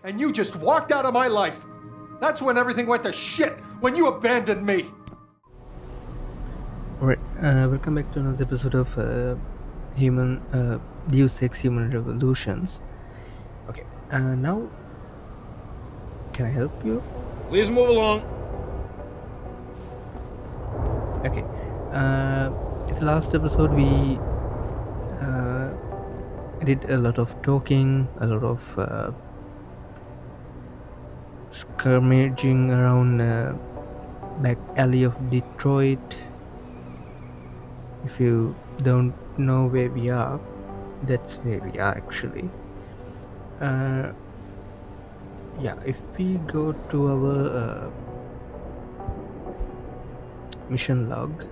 and you just walked out of my life. That's when everything went to shit, when you abandoned me. Alright, welcome back to another episode of Deus Ex Human Revolutions. Okay, now, can I help you? Please move along. Okay, in the last episode we did a lot of talking, a lot of skirmishing around back alley of Detroit. If you don't know where we are, that's where we are actually. Yeah, if we go to our mission log,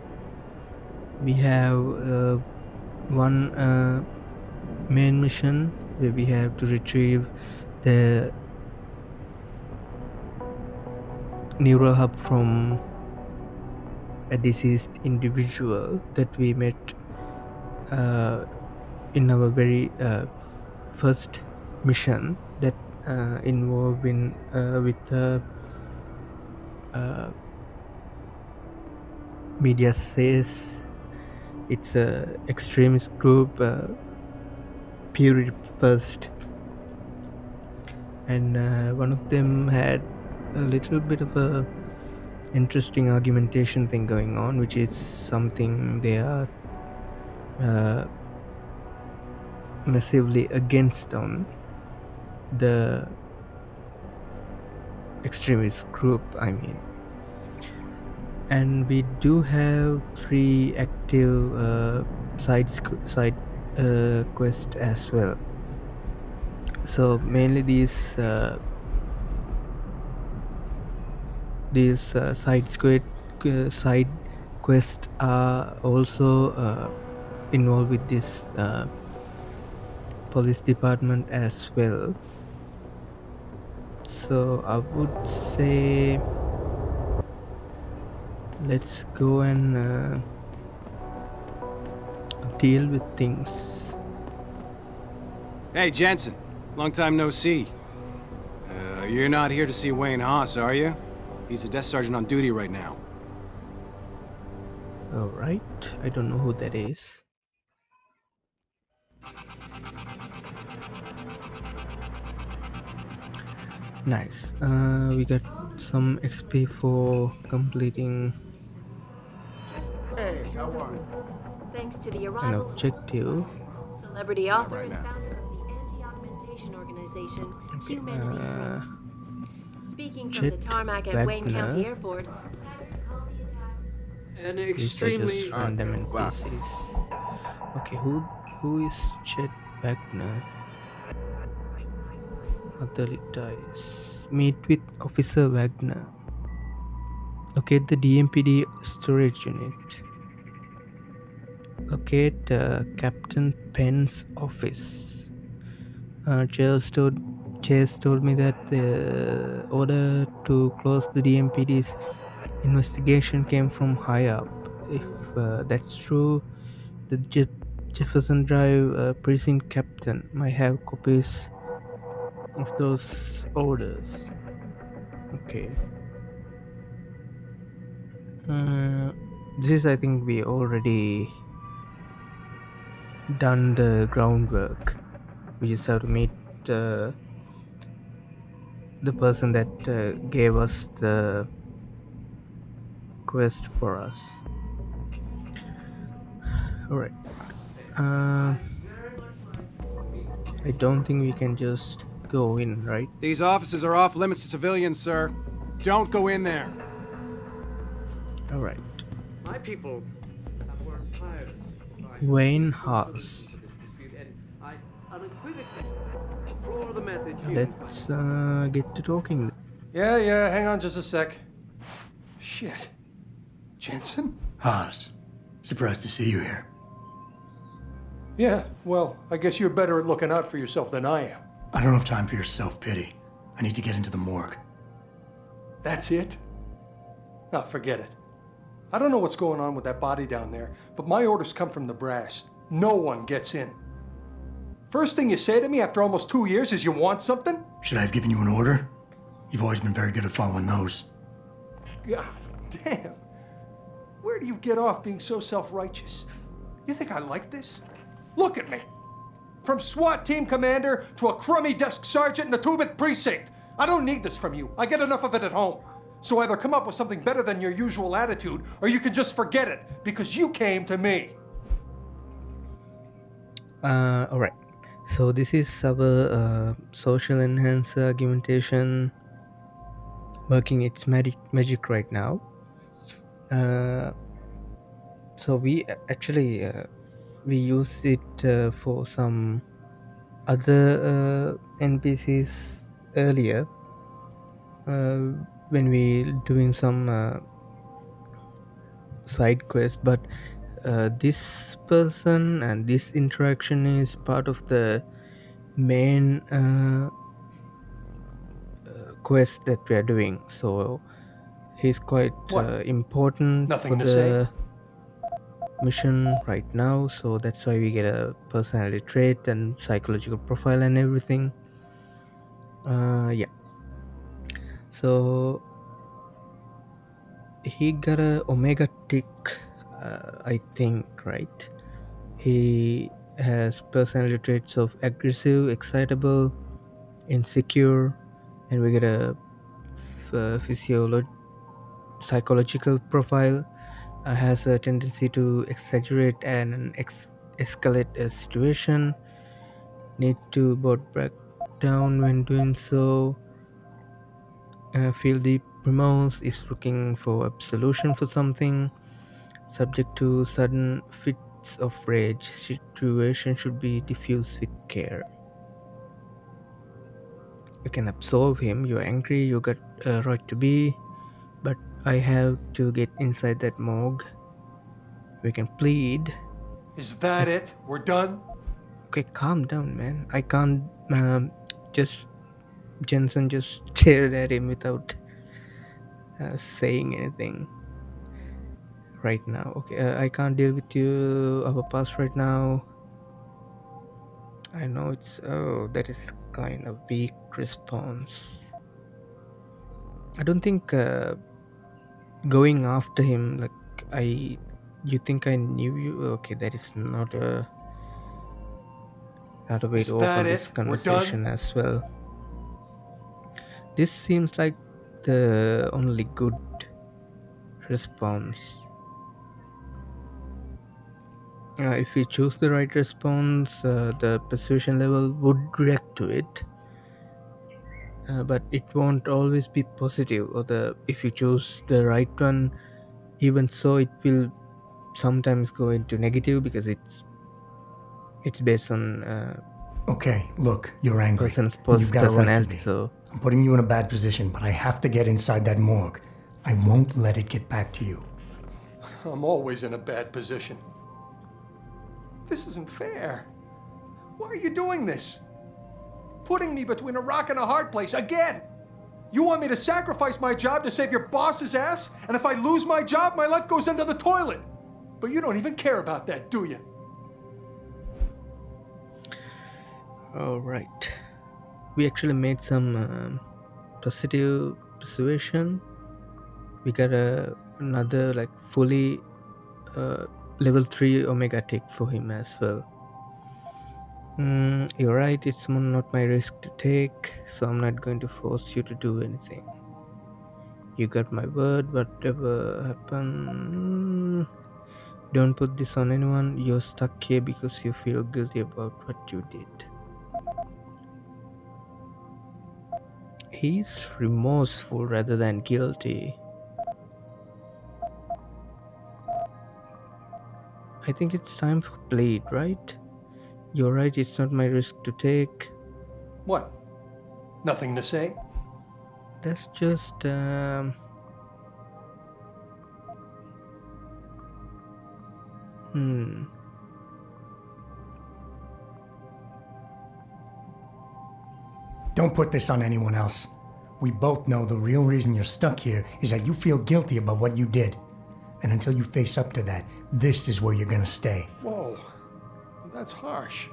we have one main mission where we have to retrieve the neural hub from a deceased individual that we met in our very first mission that involved with the media says it's a extremist group, period first, and one of them had a little bit of a interesting argumentation thing going on, which is something they are massively against on the extremist group, I mean. And we do have 3 active side quest as well. So mainly these side quests are also involved with this police department as well. So I would say let's go and deal with things. Hey, Jensen. Long time no see. You're not here to see Wayne Haas, are you? He's a desk sergeant on duty right now. Alright, I don't know who that is. Nice. We got some XP for completing Thanks to the an arrival objective. celebrity author and founder of the anti-augmentation organization, Humanity Front. Speaking from the Chet tarmac at Wayne Wagner. County Airport, attackers called the attacks. An These are extremely just random NPCs. Okay, who is Chet Wagner? Other ties. Meet with Officer Wagner. Locate the DMPD storage unit. Locate Captain Penn's office. Chase told me that the order to close the DMPD's investigation came from high up. If that's true, the Jefferson Drive precinct captain might have copies of those orders. Okay. This is, I think, we already done the groundwork. We just have to meet the person that gave us the quest for us. Alright. I don't think we can just go in, right? These offices are off limits to civilians, sir. Don't go in there. Alright. my people have worked tirelessly. Wayne Haas. And I unequivocally deplore the methods Let's get to talking. Yeah, hang on just a sec. Shit. Jensen? Haas, surprised to see you here. Yeah, well, I guess you're better at looking out for yourself than I am. I don't have time for your self-pity. I need to get into the morgue. That's it? Now, forget it. I don't know what's going on with that body down there, but my orders come from the brass. No one gets in. First thing you say to me after almost 2 years is you want something? Should I have given you an order? You've always been very good at following those. God damn. Where do you get off being so self-righteous? You think I like this? Look at me. From SWAT team commander to a crummy desk sergeant in the 2-bit precinct. I don't need this from you. I get enough of it at home. So either come up with something better than your usual attitude, or you can just forget it, because you came to me. Alright. So this is our social enhancer augmentation working its magic right now. So we actually we use it for some other NPCs earlier when we doing some side quest, but this person and this interaction is part of the main quest that we are doing, so he's quite important Nothing for to say? the mission right now, so that's why we get a personality trait and psychological profile and everything. Yeah, so he got a omega tick, I think, right? He has personality traits of aggressive, excitable, insecure, and we get a psychological profile. Has a tendency to exaggerate and escalate a situation, need to both break down when doing so, feel deep remorse, is looking for a solution for something, subject to sudden fits of rage, situation should be diffused with care. You can absorb him, you're angry, you got a right to be, but I have to get inside that morgue. We can plead. Is that it? We're done? Okay, calm down, man. I can't just Jensen just stared at him without saying anything right now. Okay, I can't deal with you our past right now. I know it's that is kind of weak response. I don't think going after him, like, you think I knew you? Okay, that is not a way to open this conversation as well. This seems like the only good response. If we choose the right response, the persuasion level would react to it, but it won't always be positive. Or if you choose the right one, even so, it will sometimes go into negative because it's based on Okay, look, you're angry. person's and you've got a right to personality. be. So I'm putting you in a bad position, but I have to get inside that morgue. I won't let it get back to you. I'm always in a bad position. This isn't fair. Why are you doing this? Putting me between a rock and a hard place again. You want me to sacrifice my job to save your boss's ass? And if I lose my job, my life goes into the toilet. But you don't even care about that, do you? alright, we actually made some positive persuasion. We got another like fully level 3 omega tick for him as well. You're right, it's not my risk to take, so I'm not going to force you to do anything. You got my word, whatever happen, don't put this on anyone. You're stuck here because you feel guilty about what you did. He's remorseful rather than guilty. I think it's time for plead, right? You're right, it's not my risk to take. What? Nothing to say? That's just Don't put this on anyone else. We both know the real reason you're stuck here is that you feel guilty about what you did. And until you face up to that, this is where you're gonna stay. Whoa, that's harsh.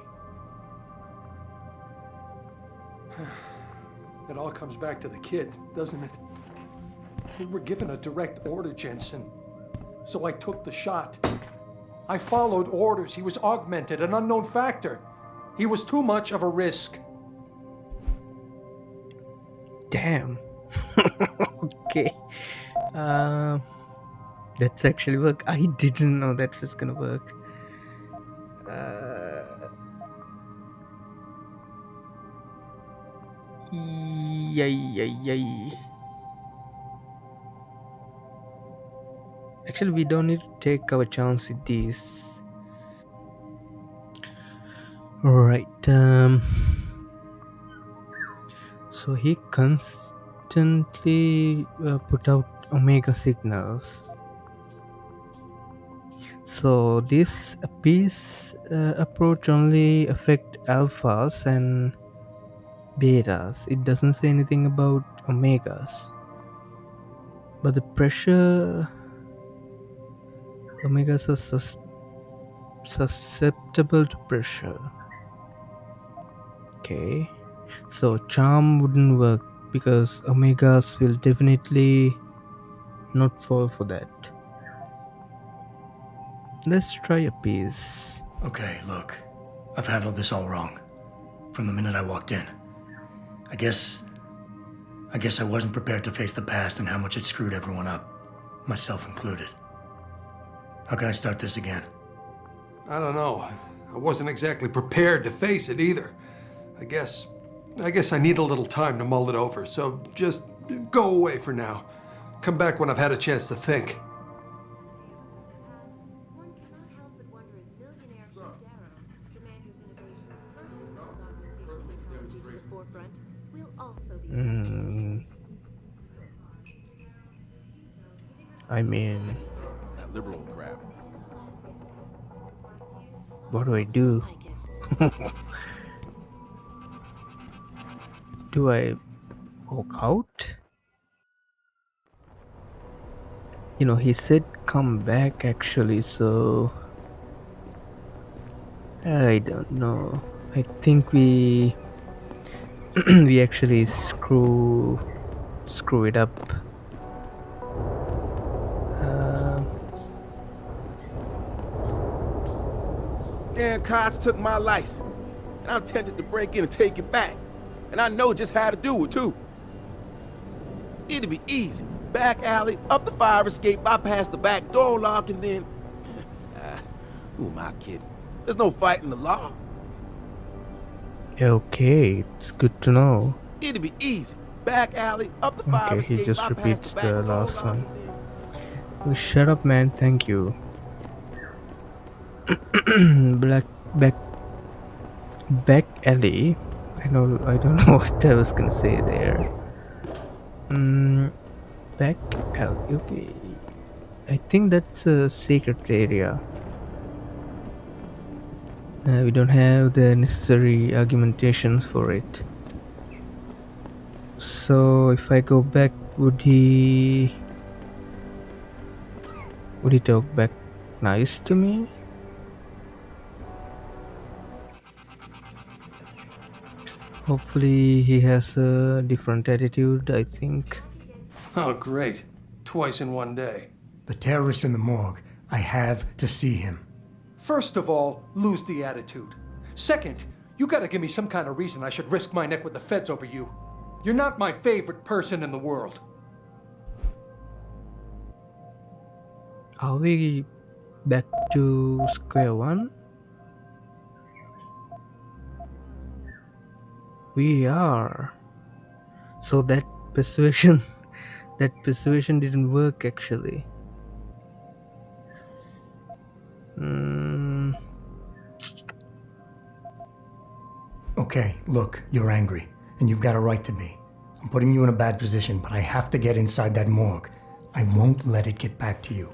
It all comes back to the kid, doesn't it? We were given a direct order, Jensen. So I took the shot. I followed orders. He was augmented, an unknown factor. He was too much of a risk. Damn. Okay. That's actually work. I didn't know that was gonna work. Yay. Actually, we don't need to take our chance with these. Right. So he constantly put out omega signals. So this peace approach only affect alphas and betas. It doesn't say anything about omegas. But the pressure, omegas are susceptible to pressure. Okay, so charm wouldn't work because omegas will definitely not fall for that. Let's try a piece. Okay, look. I've handled this all wrong. From the minute I walked in. I guess I wasn't prepared to face the past and how much it screwed everyone up. Myself included. How can I start this again? I don't know. I wasn't exactly prepared to face it either. I guess I need a little time to mull it over, so just go away for now. Come back when I've had a chance to think. One cannot help but wonder if millionaire Cordero, the man whose innovations first brought augmentation technology to the forefront, will also be. I mean, That liberal crap. what do I do? I guess. Do I walk out? You know, he said come back actually, so I don't know. I think we we actually screw it up. Damn cops took my license, and I'm tempted to break in and take it back. And I know just how to do it, too. It'd be easy. Back alley, up the fire escape, bypass the back door lock, and then... who am I kidding? There's no fighting the law. Okay, it's good to know. It'd be easy. Back alley, up the fire Okay, escape, he just bypass repeats back the door last lock, one. and then- Oh, shut up, man. Thank you. Back alley. I don't know what I was gonna say there. Back alley. Okay. I think that's a secret area. We don't have the necessary argumentations for it. So if I go back, would he talk back nice to me? Hopefully he has a different attitude, I think. Oh, great. Twice in one day. The terrorist in the morgue. I have to see him. First of all, lose the attitude. Second, you gotta give me some kind of reason I should risk my neck with the feds over you. You're not my favorite person in the world. Are we back to square one? We are. So that persuasion didn't work actually. Okay, look, you're angry, and you've got a right to be. I'm putting you in a bad position, but I have to get inside that morgue. I won't let it get back to you.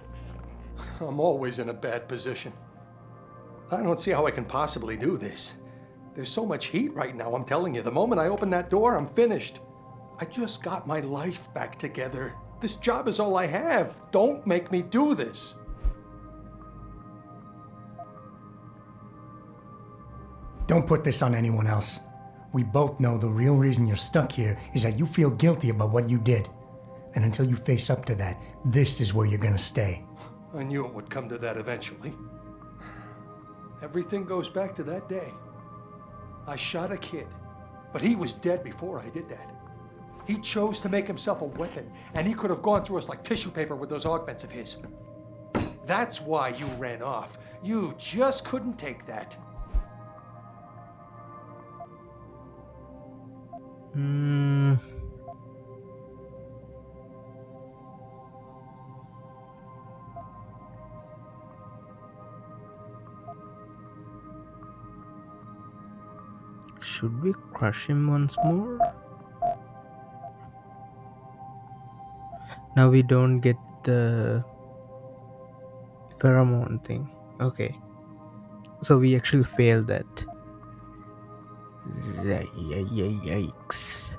I'm always in a bad position. I don't see how I can possibly do this. There's so much heat right now, I'm telling you. The moment I open that door, I'm finished. I just got my life back together. This job is all I have. Don't make me do this. Don't put this on anyone else. We both know the real reason you're stuck here is that you feel guilty about what you did. And until you face up to that, this is where you're gonna stay. I knew it would come to that eventually. Everything goes back to that day. I shot a kid, but he was dead before I did that. He chose to make himself a weapon, and he could have gone through us like tissue paper with those augments of his. That's why you ran off. You just couldn't take that. Should we crush him once more? Now we don't get the pheromone thing. Okay. So we actually failed that. Yikes.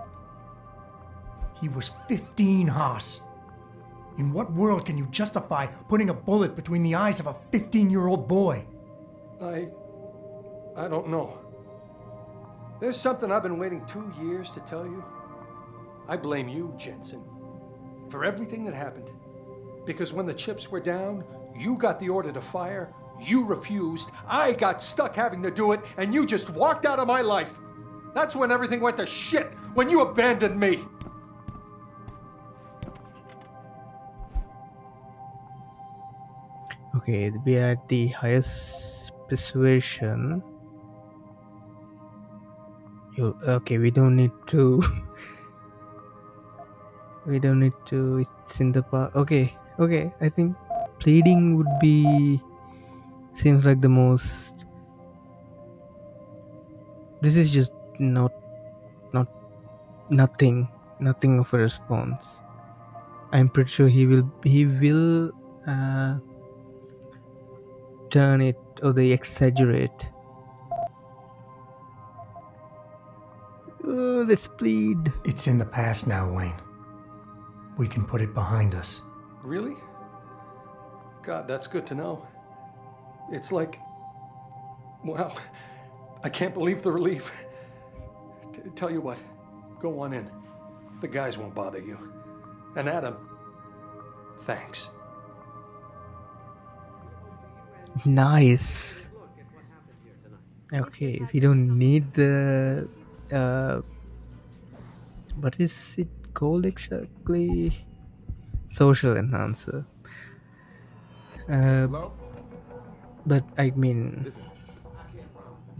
He was 15, Haas. In what world can you justify putting a bullet between the eyes of a 15-year-old boy? I don't know. There's something I've been waiting 2 years to tell you. I blame you, Jensen, for everything that happened. Because when the chips were down, you got the order to fire, you refused, I got stuck having to do it, and you just walked out of my life. That's when everything went to shit, when you abandoned me. Okay, we are at the highest persuasion. Okay, we don't need to. We don't need to. It's in the past. Okay. I think pleading would be. Seems like the most. This is just nothing of a response. I'm pretty sure he will turn it, or they exaggerate. Let's plead. It's in the past now, Wayne. We can put it behind us. Really? God, that's good to know. It's like, wow, I can't believe the relief. Tell you what, go on in. The guys won't bother you. And Adam, thanks. Nice. Okay, we don't need the what is it called exactly? Social enhancer. But I mean,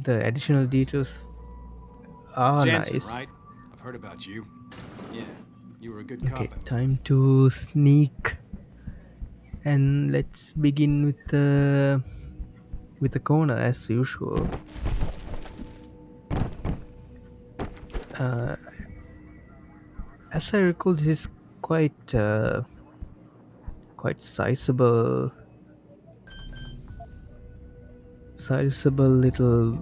the additional details are Jensen, nice. right? I've heard about you. Yeah, you were a good Okay, cop. time to sneak, and let's begin with the corner as usual. As I recall, this is quite sizable little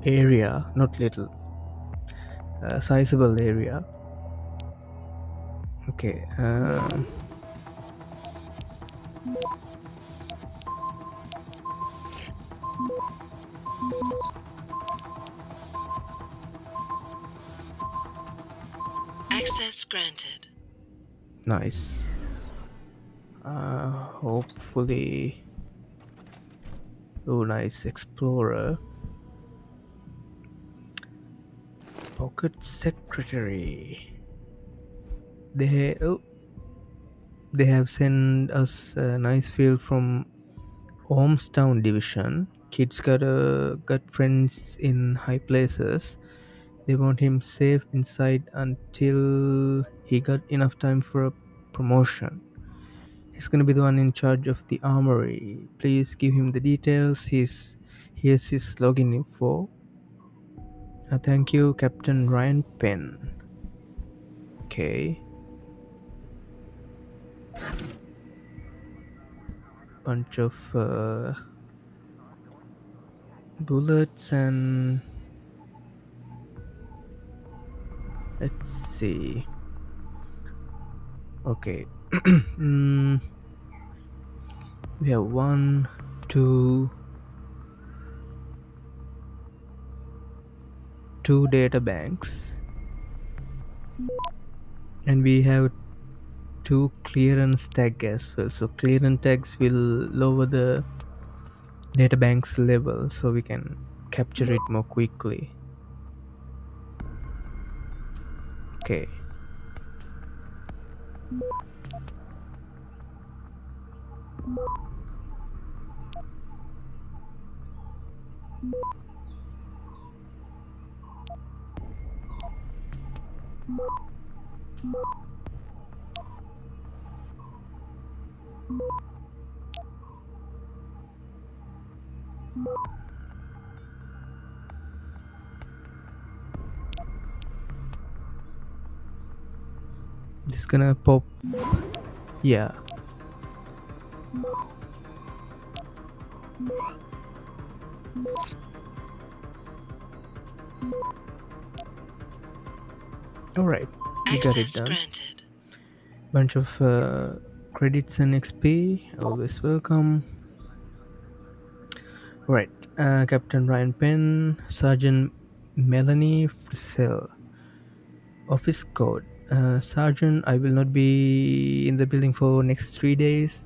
area, not little, sizable area. Okay. Access granted. Nice. Hopefully. Oh, nice. Explorer. Pocket secretary. They have sent us a nice feel from Holmestown division. Kids got friends in high places. They want him safe inside until he got enough time for a promotion. He's gonna be the one in charge of the armory. Please give him the details. Here's his login info. Thank you, Captain Ryan Penn. Okay. Bunch of bullets and let's see. Okay. We have 1, 2 2 data banks, and we have 2 clearance tag as well. So clearance tags will lower the data bank's level so we can capture it more quickly. Okay. Just gonna pop. Yeah. Alright, we got it Access done. granted. Bunch of credits and XP, always welcome. Right, Captain Ryan Penn, Sergeant Melanie Frisell. Office code. Sergeant, I will not be in the building for next 3 days.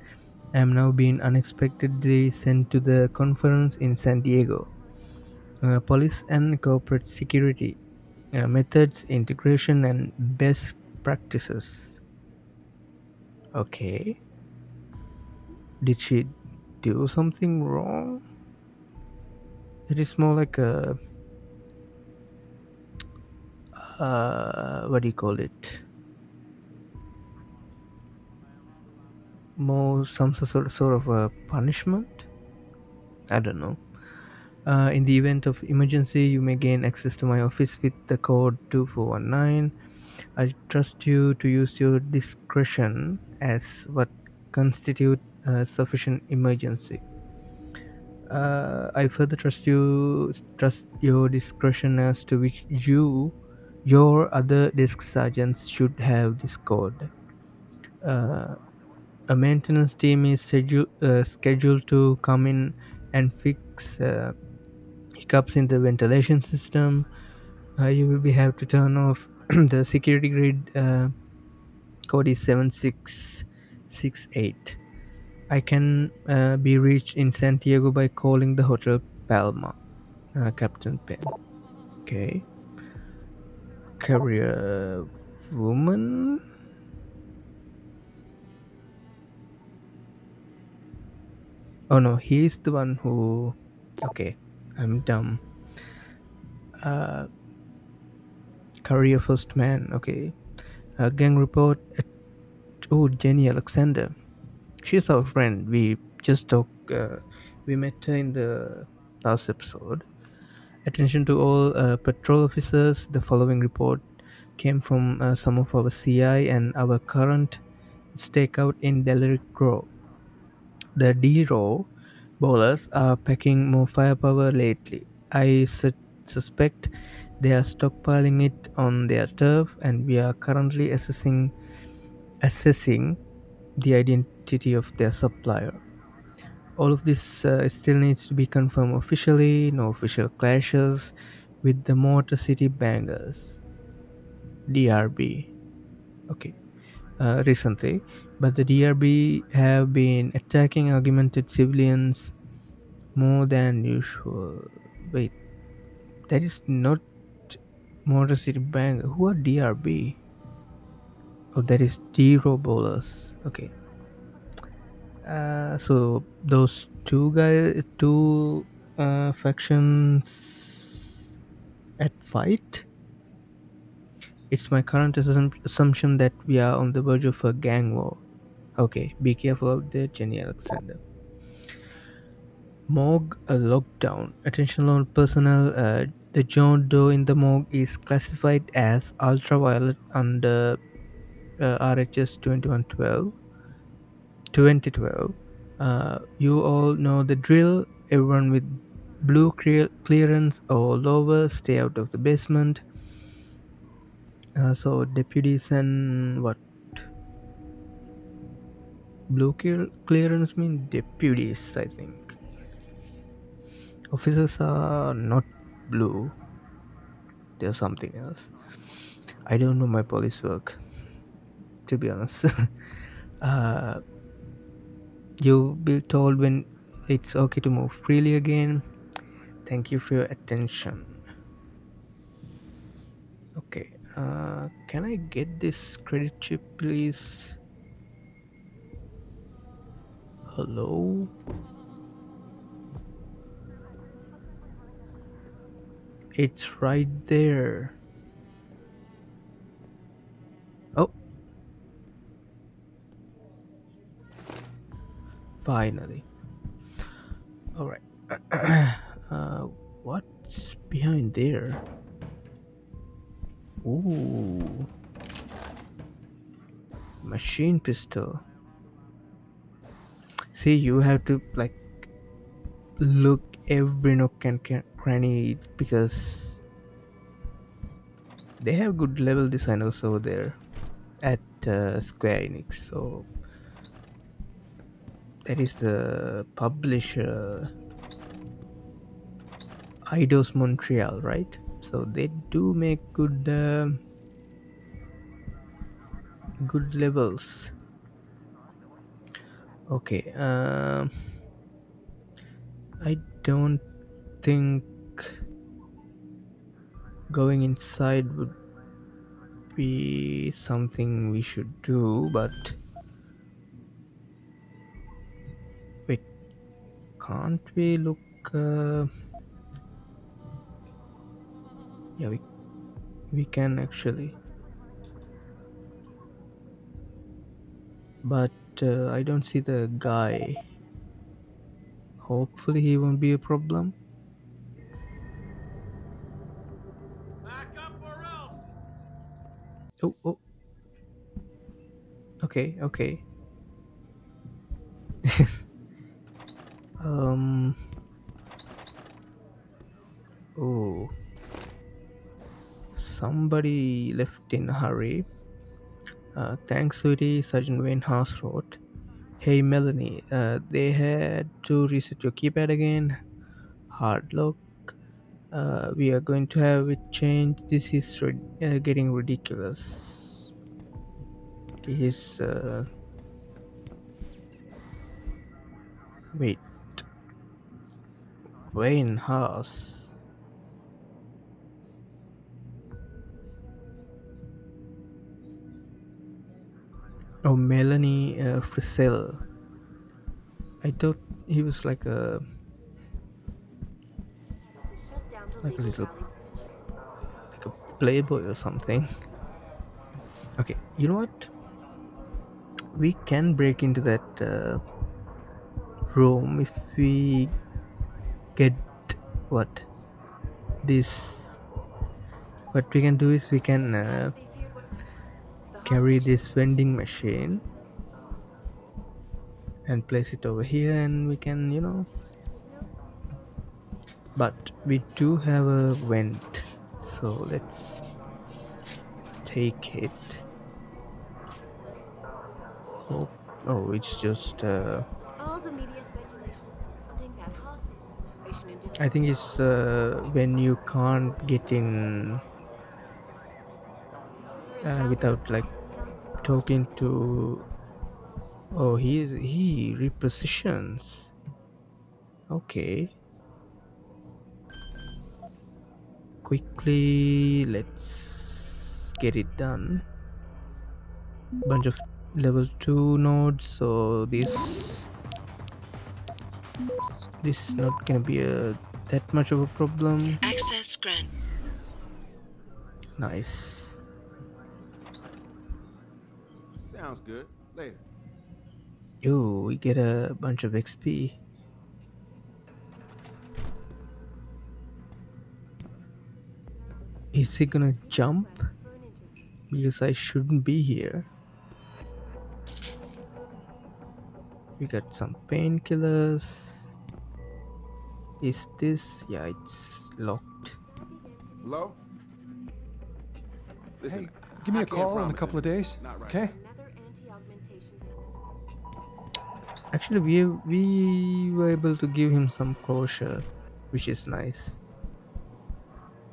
I am now being unexpectedly sent to the conference in San Diego. Police and corporate security. Methods, integration, and best practices. Okay. Did she do something wrong? It is more like a what do you call it? More some sort of a punishment? I don't know. In the event of emergency, you may gain access to my office with the code 2419. I trust you to use your discretion as what constitute a sufficient emergency. I further trust your discretion as to which your other desk sergeants should have this code. A maintenance team is scheduled to come in and fix hiccups in the ventilation system. You will have to turn off the security grid. Code is 7668. I can be reached in San Diego by calling the Hotel Palma. Captain Penn. Okay. Career woman. Oh no, he's the one who. Okay, I'm dumb. Career first man. Okay. Gang report. Oh, Jenny Alexander. She's our friend. We just talked. We met her in the last episode. Attention to all patrol officers. The following report came from some of our CI and our current stakeout in Deliric Grove. The D-Row bowlers are packing more firepower lately. I suspect they are stockpiling it on their turf, and we are currently assessing the identity of their supplier. All of this still needs to be confirmed officially. No official clashes with the Motor City Bangers. DRB. Okay. Recently, but the DRB have been attacking augmented civilians more than usual. Wait, that is not Motor City Bank. Who are DRB? Oh, that is D-Robolers. Okay. So those two factions at fight. It's my current assumption that we are on the verge of a gang war. Okay, be careful out there, Jenny Alexander. Morgue lockdown. Attention all personnel. The John Doe in the morgue is classified as ultraviolet under RHS 2012. You all know the drill. Everyone with blue clearance or lower, stay out of the basement. So deputies and what? Blue clearance mean deputies, I think. Officers are not blue. there's something else. I don't know my police work, to be honest. uh, you'll be told when it's okay to move freely again. Thank you for your attention. Okay, can I get this credit chip, please? Hello? It's right there. Oh, finally. Alright. What's behind there? Ooh. Machine pistol. See, you have to like look every nook and cranny because they have good level designers over there at Square Enix. So that is the publisher Eidos Montréal, right? So they do make good good levels. Okay, I don't think going inside would be something we should do, but wait, can't we look? Yeah, we can actually, but I don't see the guy. Hopefully he won't be a problem. Back up or else! Oh. Okay. Oh, somebody left in a hurry. Thanks, sweetie. Sergeant Wayne House wrote, "Hey Melanie, they had to reset your keypad again. Hard lock. We are going to have it changed. This is getting ridiculous." His wait, Wayne House. Oh, Melanie Frisell. I thought he was like a little like a playboy or something. Okay, you know what? We can break into that room if we get what this. What we can do is we can carry this vending machine and place it over here, and we can, but we do have a vent, so let's take it. Oh, it's just All the media speculation surrounding that hostage situation into I think it's when you can't get in without like talking to. Oh, he repositions. Okay. Quickly, let's get it done. Bunch of level 2 nodes, so this not gonna be that much of a problem. Access granted. Nice. Sounds good. Later. Yo, we get a bunch of XP. Is he gonna jump? Because I shouldn't be here. We got some painkillers. Is this? Yeah, it's locked. Hello? Listen, Hey, give me I a can't call in a promise couple of anything. days, Not right okay? another anti-augmentation. Actually, we were able to give him some closure, which is nice.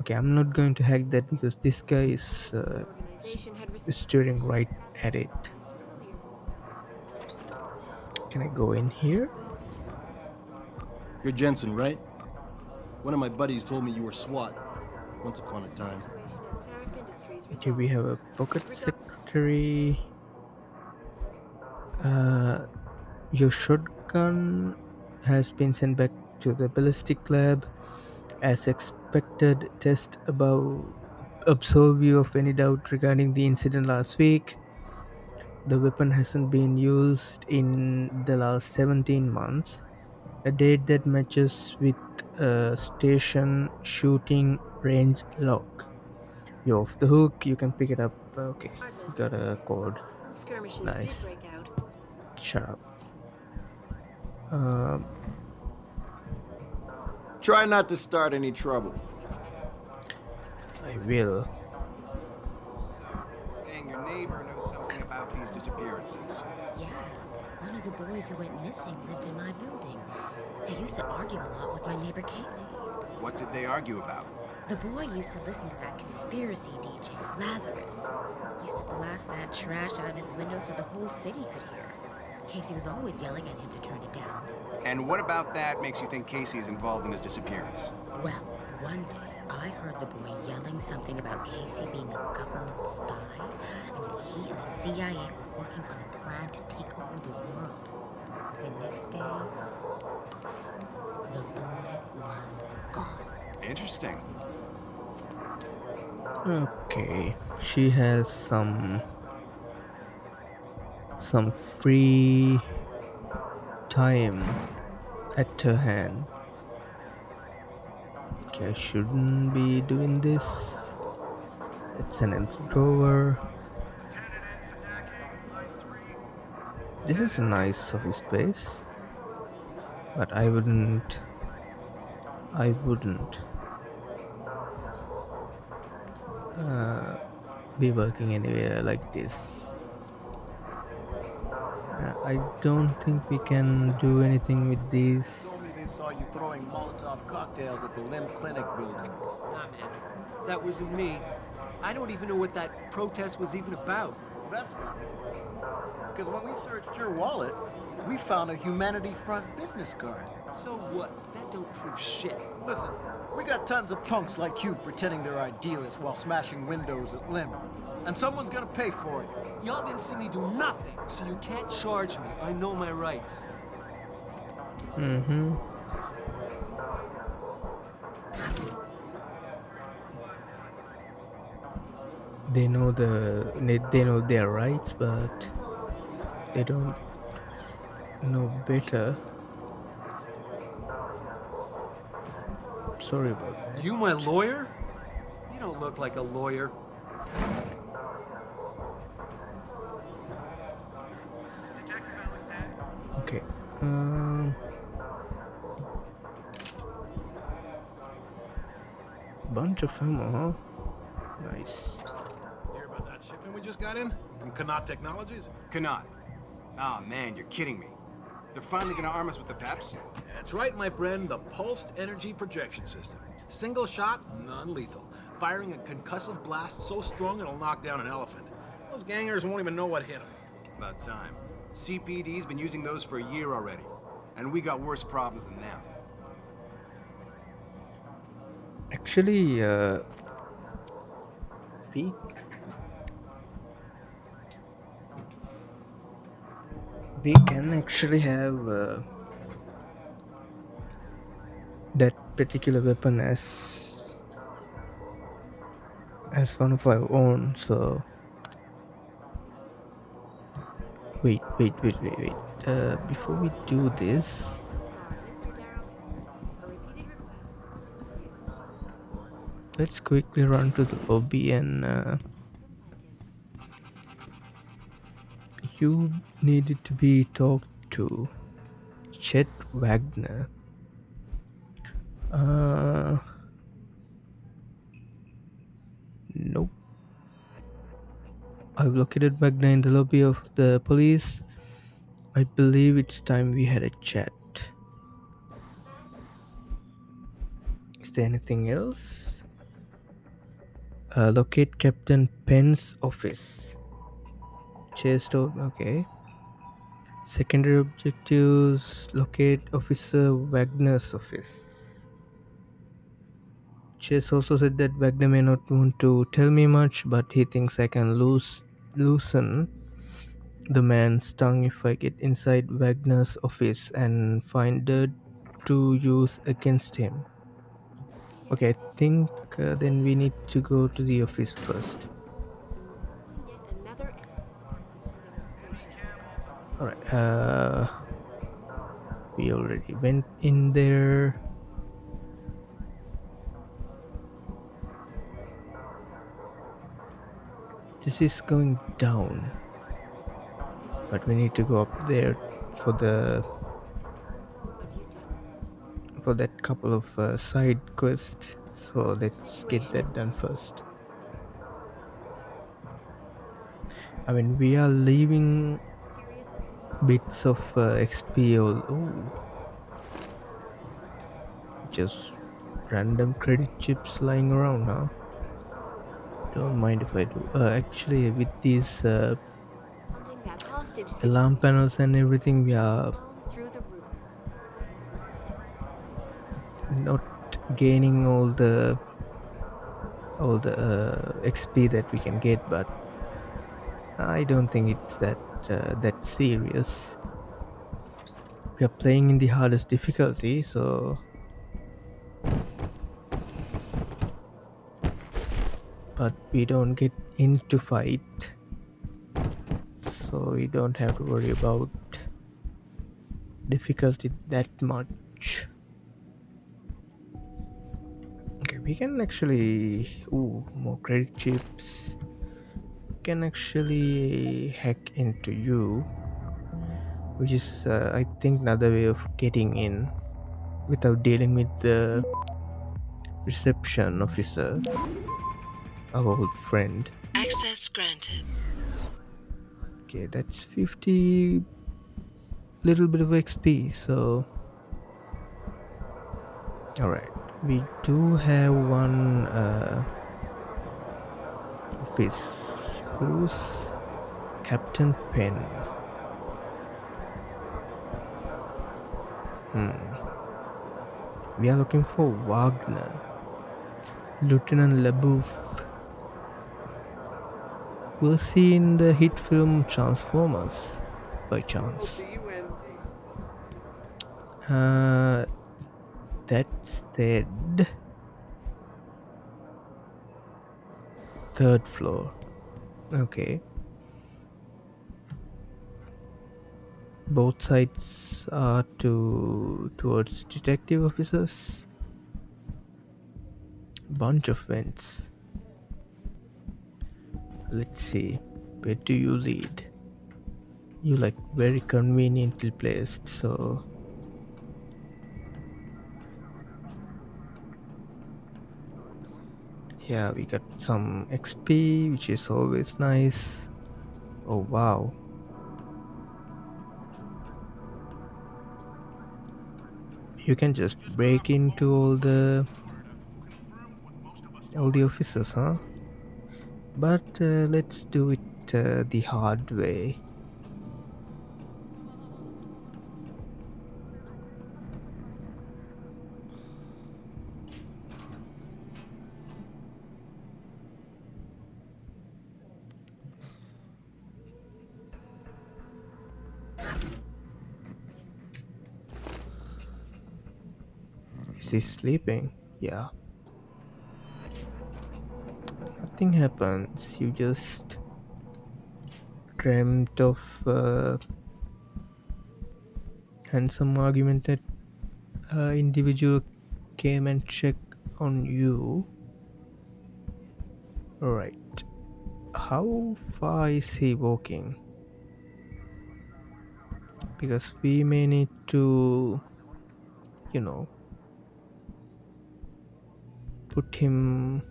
Okay, I'm not going to hack that because this guy is Organization had received staring right at it. earlier. Can I go in here? You're Jensen, right? One of my buddies told me you were SWAT once upon a time. Situation at Sarif Industries Okay, we have a pocket Regard- secretary. Your shotgun has been sent back to the ballistic lab. As expected, test above absolve you of any doubt regarding the incident last week. The weapon hasn't been used in the last 17 months, a date that matches with a station shooting range log. You're off the hook, you can pick it up. Okay, got a code. Skirmishes Nice. did break out. Shut up. Try not to start any trouble. I will. Saying your neighbor knows something about these disappearances. Yeah, one of the boys who went missing lived in my building. He used to argue a lot with my neighbor Casey. What did they argue about? The boy used to listen to that conspiracy DJ, Lazarus. Used to blast that trash out of his window so the whole city could hear. Casey was always yelling at him to turn it down. And what about that makes you think Casey is involved in his disappearance? Well, one day I heard the boy yelling something about Casey being a government spy and that he and the CIA were working on a plan to take over the world. The next day, poof, the boy was gone. Interesting. Okay, she has some free time at her hand. Okay, I shouldn't be doing this. That's an empty drawer. This is a nice office space, but I wouldn't be working anywhere like this. I don't think we can do anything with these. Told me they saw you throwing Molotov cocktails at the Limb Clinic building. Nah, man. That wasn't me. I don't even know what that protest was even about. Well, that's funny. Because when we searched your wallet, we found a Humanity Front business card. So what? That don't prove shit. Listen, we got tons of punks like you pretending they're idealists while smashing windows at Limb. And someone's gonna pay for it. Y'all didn't see me do nothing, so you can't charge me. I know my rights. Mm-hmm. They know their rights, but they don't know better. Sorry about that. You my lawyer? You don't look like a lawyer. Okay. Bunch of ammo, huh? Nice. Hear about that shipment we just got in? From Connaught Technologies? Connaught. Ah, man, you're kidding me. They're finally gonna arm us with the PEPs? That's right, my friend. The Pulsed Energy Projection System. Single shot, non-lethal. Firing a concussive blast so strong it'll knock down an elephant. Those gangers won't even know what hit them. About time. CPD's been using those for a year already. And we got worse problems than them. Actually, we can actually have that particular weapon as one of our own. So wait. Before we do this, let's quickly run to the lobby and you needed to be talked to. Chet Wagner. Nope. I've located Wagner in the lobby of the police. I believe it's time we had a chat. Is there anything else? Locate Captain Penn's office. Chase told. Okay. Secondary objectives: locate Officer Wagner's office. Chase also said that Wagner may not want to tell me much, but he thinks I can loosen the man's tongue if I get inside Wagner's office and find dirt to use against him. Okay, I think then we need to go to the office first. Yet another demonstration. Alright, we already went in there. This is going down, but we need to go up there for that couple of side quests. So let's get that done first. I mean, we are leaving bits of XP just random credit chips lying around, huh? Don't mind if I do. Actually, with these alarm panels and everything, we are not gaining all the XP that we can get, but I don't think it's that serious. We are playing in the hardest difficulty, so but we don't get into fight, so we don't have to worry about difficulty that much. Okay, we can actually more credit chips. We can actually hack into you, which is I think another way of getting in without dealing with the reception officer, our old friend. Access granted. Okay, that's 50 little bit of XP, so alright, we do have one office. Who's Captain Penn? We are looking for Wagner. Lieutenant LeBouf. Was he in the hit film Transformers by chance? That's dead. Third floor. Okay. Both sides are towards detective officers. Bunch of vents. Let's see. Where do you lead? You like very conveniently placed, so yeah, we got some XP, which is always nice. Oh wow. You can just break into all the offices, huh? But let's do it the hard way. Is he sleeping? Yeah. Nothing happens. You just dreamt of handsome augmented individual came and checked on you. Right. How far is he walking? Because we may need to, you know, put him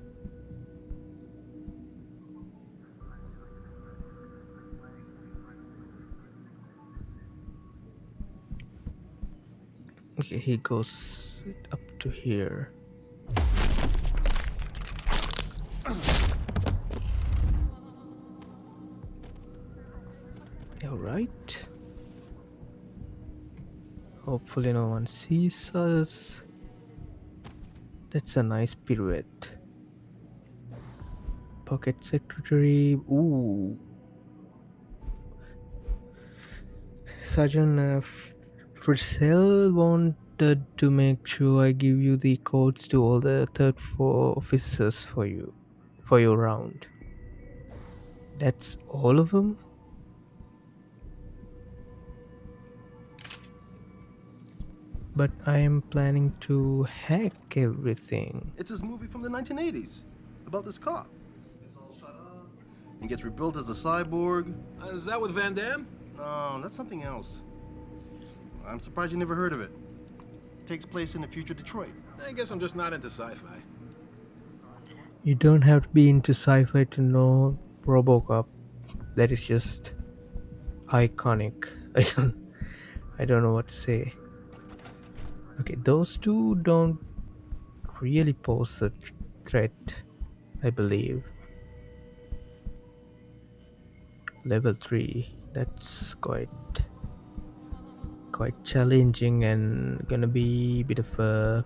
okay, he goes up to here. Alright. Hopefully no one sees us. That's a nice pirouette. Pocket secretary. Ooh. Sergeant Frizzell wanted to make sure I give you the codes to all the third floor officers for your round. That's all of them? But I am planning to hack everything. It's this movie from the 1980s about this cop. Gets all shut up and gets rebuilt as a cyborg. Is that with Van Damme? No, that's something else. I'm surprised you never heard of it. Takes place in the future Detroit. I guess I'm just not into sci-fi. You don't have to be into sci-fi to know RoboCop. That is just iconic. I don't know what to say. Okay, those two don't really pose a threat, I believe. Level 3, that's quite challenging and gonna be a bit of a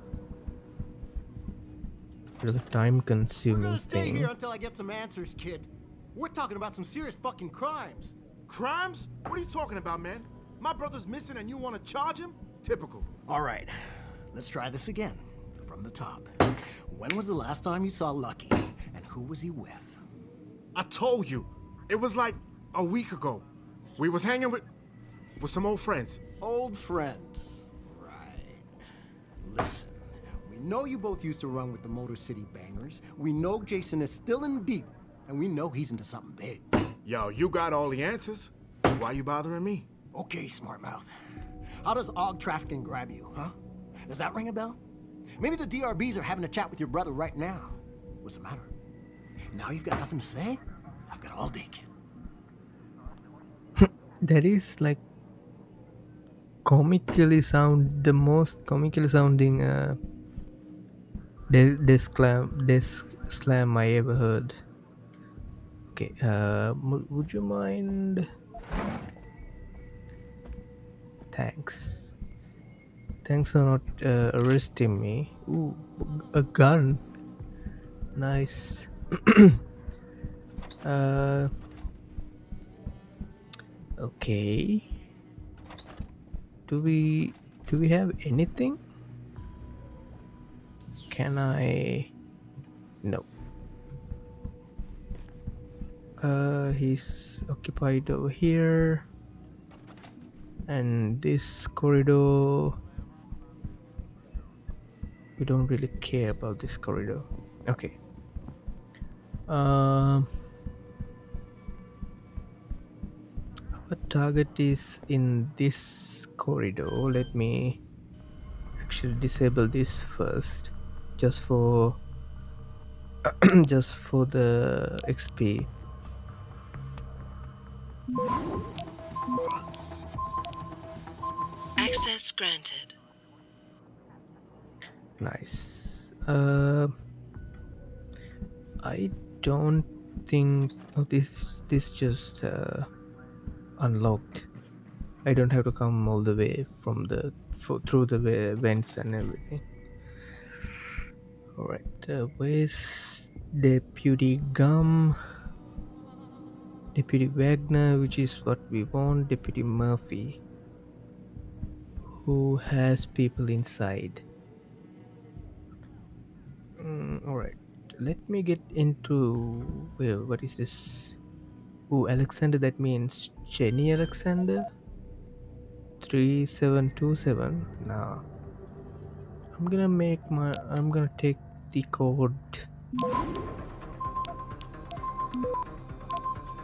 time consuming We're gonna stay thing. here until I get some answers, kid. We're talking about some serious fucking crimes. Crimes? What are you talking about, man? My brother's missing and you want to charge him? Typical. All right, let's try this again. From the top. When was the last time you saw Lucky? And who was he with? I told you. It was like a week ago. We was hanging with some old friends. Old friends. Right. Listen, we know you both used to run with the Motor City Bangers. We know Jason is still in deep. And we know he's into something big. Yo, you got all the answers. Why you bothering me? Okay, smart mouth. How does aug trafficking grab you, huh? Does that ring a bell? Maybe the DRBs are having a chat with your brother right now. What's the matter? Now you've got nothing to say? I've got all day, kid. That is like the most comically sounding desk slam I ever heard. Okay, would you mind? Thanks for not arresting me. Ooh, a gun. Nice. Okay. Do we have anything? Can I? No. He's occupied over here. And this corridor, we don't really care about this corridor. Okay. Our target is in this corridor. Let me actually disable this first, just for the XP. Access granted. Nice. I don't think. Oh, this just unlocked. I don't have to come all the way from through the vents and everything. All right. Where's Deputy Gum? Deputy Wagner, which is what we want. Deputy Murphy, who has people inside. Alright, let me get into what is this? Ooh, Alexander, that means Jenny Alexander. 3727. Now I'm gonna take the code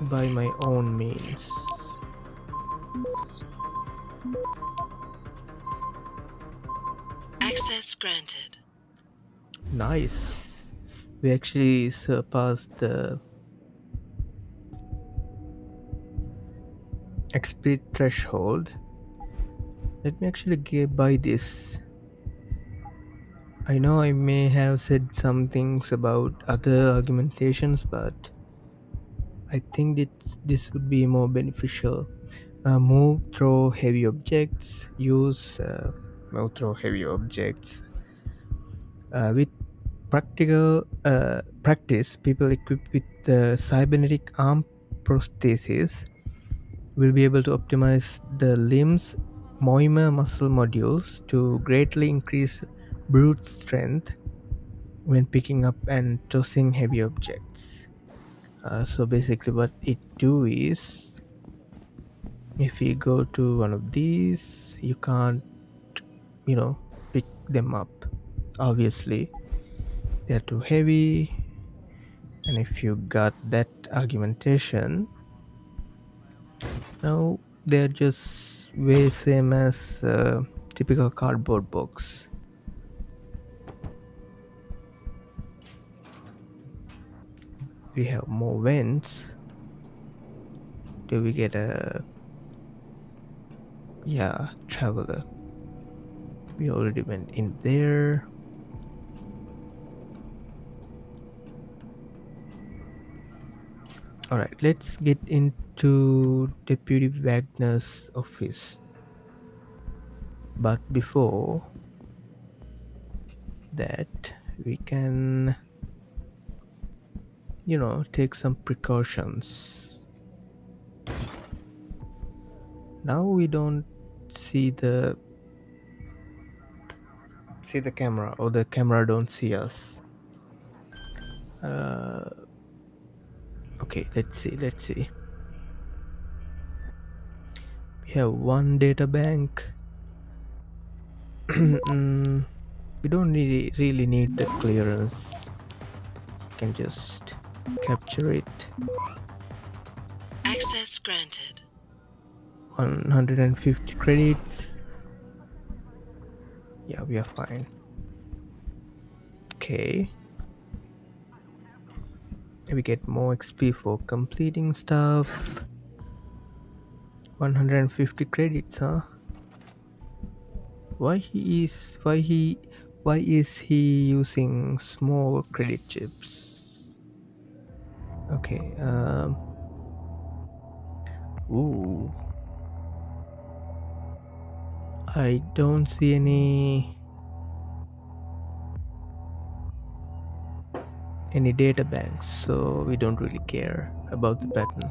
by my own means. Access granted. Nice. We actually surpassed the XP threshold. Let me actually buy this. I know I may have said some things about other augmentations, but I think this would be more beneficial. Move through heavy objects. Move through heavy objects. With practical practice, people equipped with the cybernetic arm prosthesis will be able to optimize the limbs' moimer muscle modules to greatly increase brute strength when picking up and tossing heavy objects. So basically what it do is, if you go to one of these, you can't, pick them up. Obviously, they're too heavy. And if you got that augmentation, now they're just way same as typical cardboard box. We have more vents. Do we get a traveler? We already went in there. Alright, let's get into Deputy Wagner's office. But before that, we can, take some precautions. Now we don't see the camera, or the camera don't see us. Okay, let's see. We have one data bank. We don't really need the clearance. We can just capture it. Access granted. 150 credits. Yeah, we are fine. Okay. We get more XP for completing stuff. 150 credits, huh? Why is he using small credit chips? Okay, ooh. I don't see any data banks, so we don't really care about the pattern.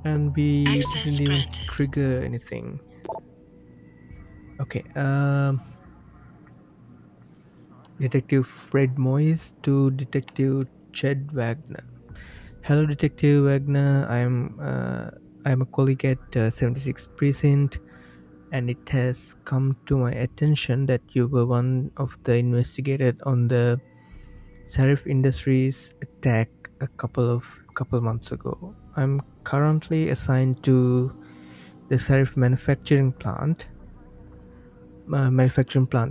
And we didn't even trigger anything. Okay, Detective Fred Moyes to Detective Ched Wagner. Hello, Detective Wagner. I'm a colleague at 76 Precinct, and it has come to my attention that you were one of the investigators on the Sheriff Industries attack a couple months ago. I'm currently assigned to the Sheriff manufacturing plant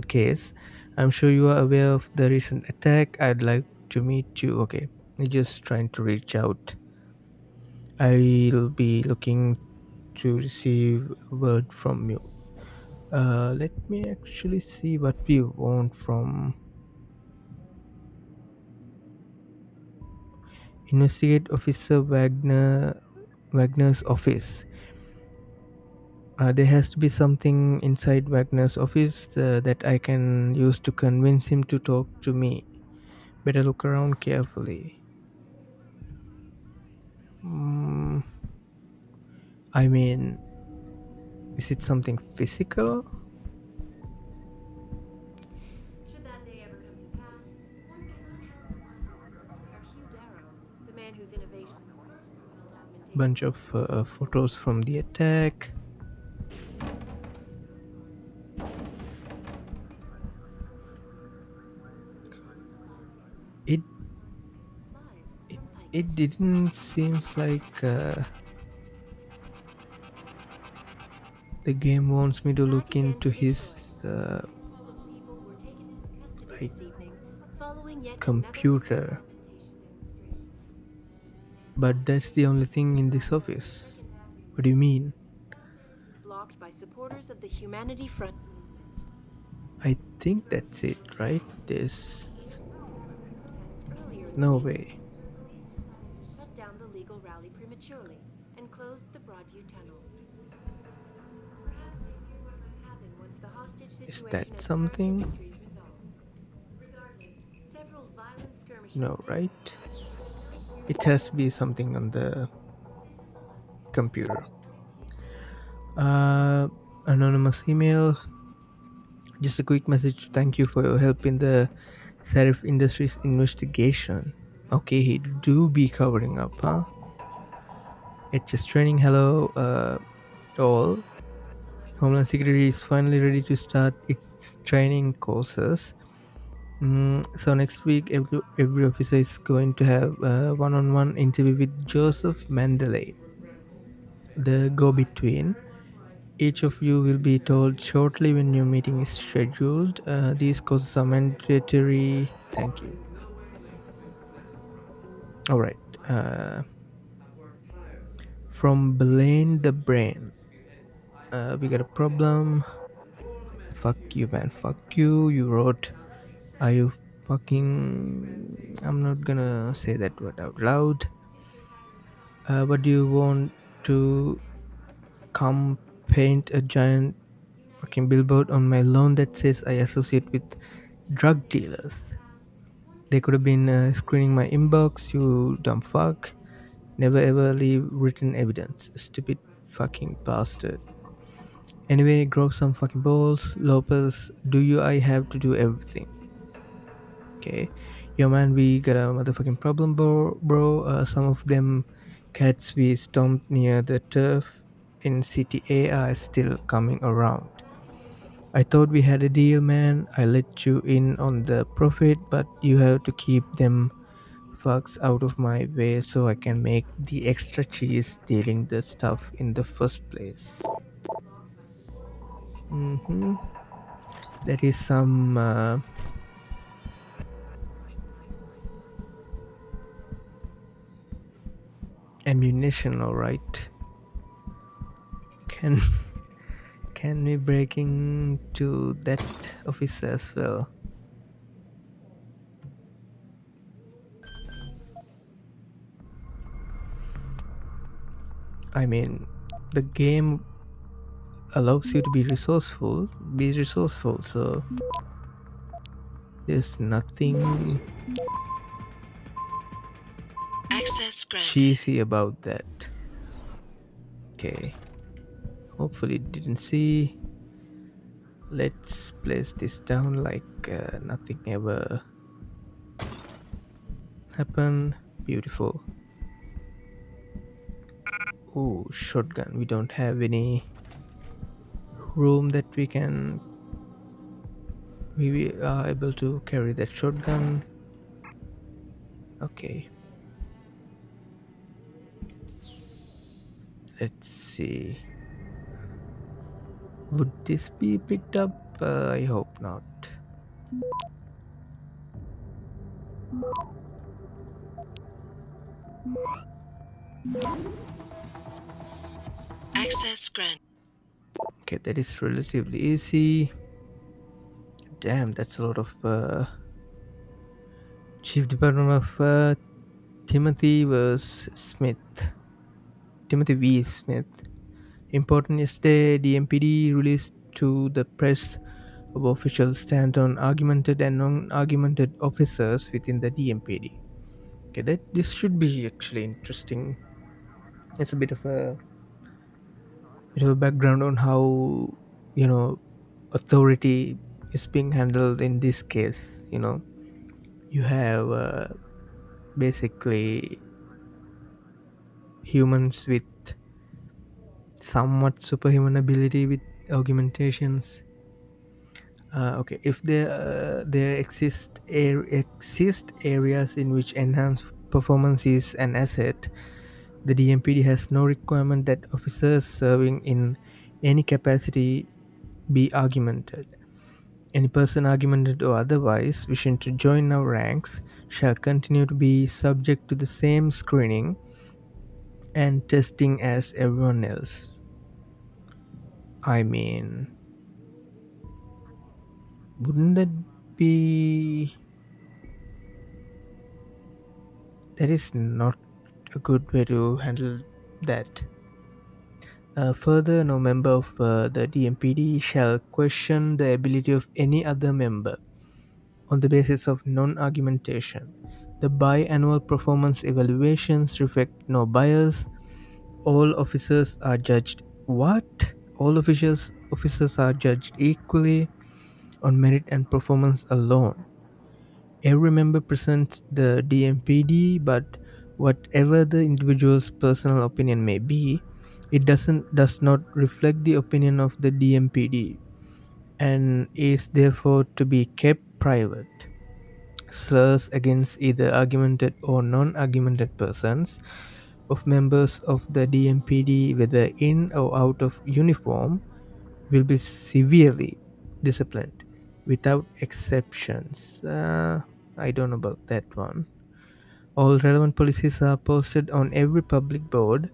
case. I'm sure you are aware of the recent attack. I'd like to meet you. Okay, I'm just trying to reach out. I'll be looking to receive word from you. Let me actually see what we want from Investigate Officer Wagner's office. There has to be something inside Wagner's office that I can use to convince him to talk to me. Better look around carefully. I mean, is it something physical? Should that day ever come to pass, one may not help Hugh Darrow, the man whose innovations Bunch of photos from the attack. It didn't seems like the game wants me to look into his computer, but that's the only thing in this office. What do you mean? blocked by supporters of the Humanity Front movement. I think that's it, right? There's no way. Shut down the legal rally prematurely and closed the Broadview Tunnel. Perhaps they knew what might happen once the hostage Is situation that at Stark something? Industries resolved. Regardless, several violent skirmishes No, right? It has to be something on the computer. Anonymous email. Just a quick message to thank you for your help in the Serif Industries investigation. Okay, he do be covering up, huh? It's just training. Hello, all. Homeland Security is finally ready to start its training courses. So next week, every officer is going to have a one-on-one interview with Joseph Mandalay, the go-between. Each of you will be told shortly when your meeting is scheduled. These courses are mandatory. Thank you. All right. From Blaine the Brain. We got a problem. Fuck you, man. Fuck you. You wrote. Are you fucking. I'm not gonna say that word out loud. But do you want to come paint a giant fucking billboard on my lawn that says I associate with drug dealers? They could have been screening my inbox, you dumb fuck. Never ever leave written evidence. Stupid fucking bastard. Anyway, grow some fucking balls. Lopez, do you I have to do everything? Okay. Yo man, we got a motherfucking problem, bro. Some of them cats we stomped near the turf in CTA are still coming around. I thought we had a deal, man. I let you in on the profit, but you have to keep them fucks out of my way so I can make the extra cheese stealing the stuff in the first place. That is some ammunition, alright. Can we break into that office as well? I mean, the game allows you to be resourceful, so there's nothing Access granted. cheesy about that. Okay. Hopefully it didn't see. Let's place this down like nothing ever happened. Beautiful. Oh, shotgun. We don't have any room that we are able to carry that shotgun. Okay. Let's see. Would this be picked up? I hope not. Access granted. Okay, that is relatively easy. Damn, that's a lot of Chief Department of Timothy V. Smith. Important yesterday, DMPD released to the press of official stand on augmented and non-augmented officers within the DMPD. Okay, this should be actually interesting. It's a bit of a background on how authority is being handled in this case. You have basically humans with somewhat superhuman ability with augmentations. Okay, if there exist areas in which enhanced performance is an asset, the DMPD has no requirement that officers serving in any capacity be augmented. Any person, augmented or otherwise, wishing to join our ranks shall continue to be subject to the same screening and testing as everyone else. I mean, Wouldn't that be... That is not a good way to handle that. Further, no member of the DMPD shall question the ability of any other member on the basis of non-argumentation. The biannual performance evaluations reflect no bias. All officers are judged. What? All officers are judged equally on merit and performance alone. Every member presents the DMPD, but whatever the individual's personal opinion may be, it does not reflect the opinion of the DMPD and is therefore to be kept private. Slurs against either argumented or non-argumented persons of members of the DMPD, whether in or out of uniform, will be severely disciplined without exceptions. I don't know about that one. All relevant policies are posted on every public board.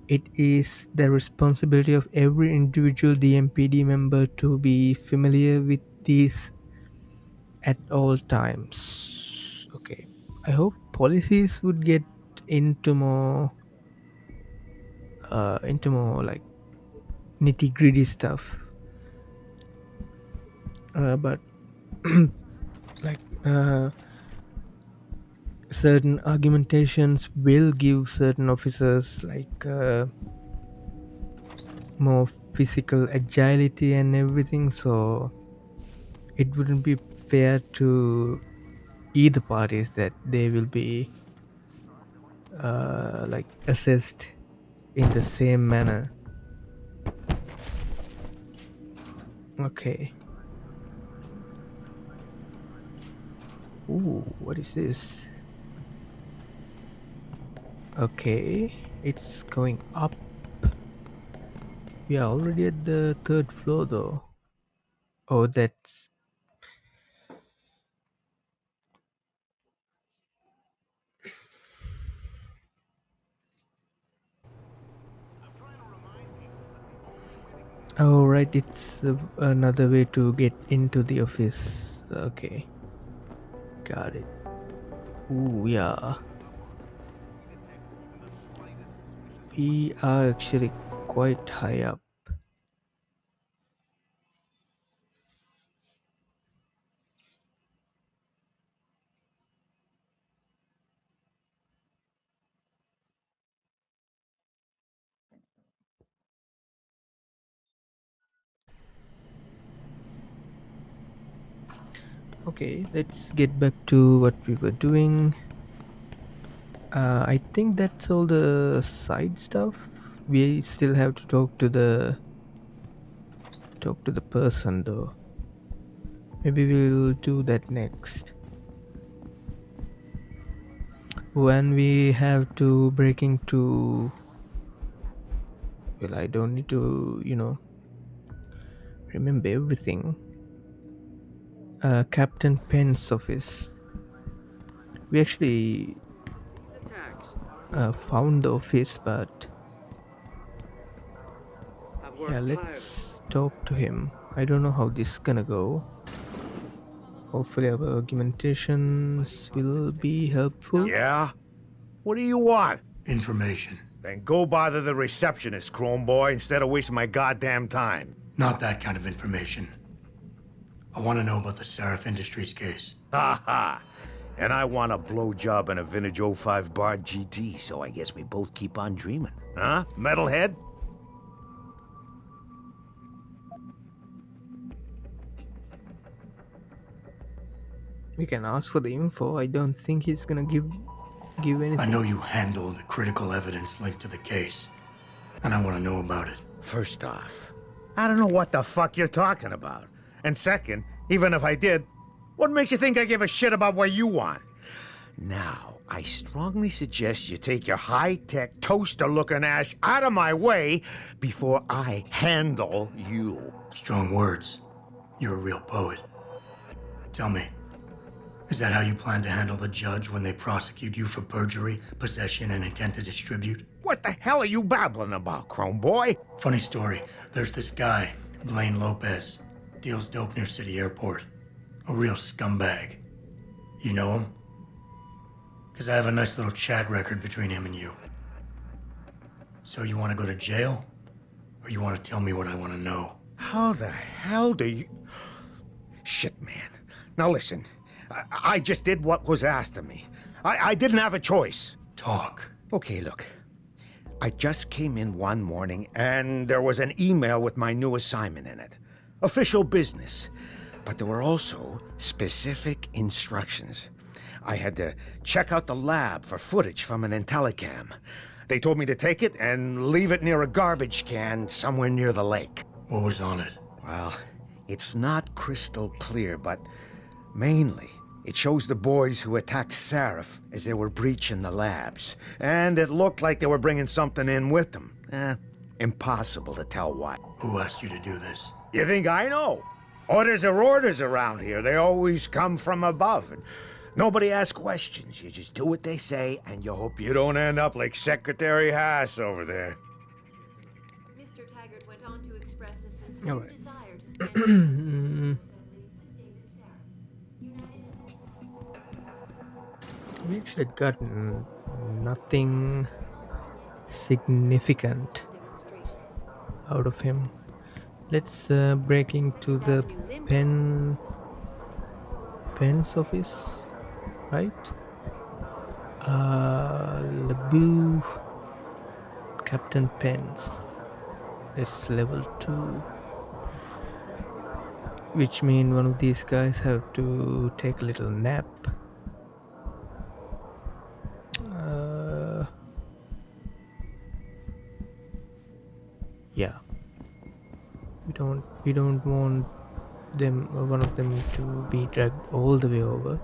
It is the responsibility of every individual DMPD member to be familiar with these at all times. Okay. I hope policies would get into more like nitty gritty stuff. But like certain argumentations will give certain officers like more physical agility and everything, so it wouldn't be fair to either parties that they will be like assessed in the same manner. Okay. Ooh, what is this? Okay, it's going up. We are already at the 3rd floor though. Oh, that's... Oh right, it's another way to get into the office. Okay, got it. Ooh, yeah. We are actually quite high up. Okay, let's get back to what we were doing. I think that's all the side stuff. We still have to talk to the person though. Maybe we'll do that next. When we have to break into... Well, I don't need to, remember everything. Captain Penn's office. We actually found the office, but yeah, let's talk to him. I don't know how this is gonna go. Hopefully our argumentations will be helpful. Yeah? What do you want? Information. Then go bother the receptionist, Chrome Boy, instead of wasting my goddamn time. Not that kind of information. I want to know about the Seraph Industries case. Ha ha! And I want a blowjob and a vintage 05 Bard GT, so I guess we both keep on dreaming. Huh, metalhead? We can ask for the info. I don't think he's gonna give anything. I know you handled critical evidence linked to the case, and I want to know about it. First off, I don't know what the fuck you're talking about. And second, even if I did, what makes you think I give a shit about what you want? Now, I strongly suggest you take your high-tech, toaster-looking ass out of my way before I handle you. Strong words. You're a real poet. Tell me, is that how you plan to handle the judge when they prosecute you for perjury, possession, and intent to distribute? What the hell are you babbling about, Chrome Boy? Funny story. There's this guy, Blaine Lopez. Deals dope near City Airport. A real scumbag. You know him? Because I have a nice little chat record between him and you. So you want to go to jail? Or you want to tell me what I want to know? How the hell do you... Shit, man. Now listen, I just did what was asked of me. I didn't have a choice. Talk. Okay, look. I just came in one morning and there was an email with my new assignment in it. Official business. But there were also specific instructions. I had to check out the lab for footage from an IntelliCam. They told me to take it and leave it near a garbage can somewhere near the lake. What was on it? Well, it's not crystal clear, but mainly it shows the boys who attacked Seraph as they were breaching the labs. And it looked like they were bringing something in with them. Impossible to tell what. Who asked you to do this? You think I know? Orders are orders around here. They always come from above. And nobody asks questions. You just do what they say, and you hope you don't end up like Secretary Haas over there. Mr. Taggart went on to express a sincere All right. desire to stand We actually got nothing significant out of him. Let's break into the pen's office, right? Laboo, Captain Pence. It's level 2, which means one of these guys have to take a little nap. Yeah, we don't want them, one of them, to be dragged all the way over.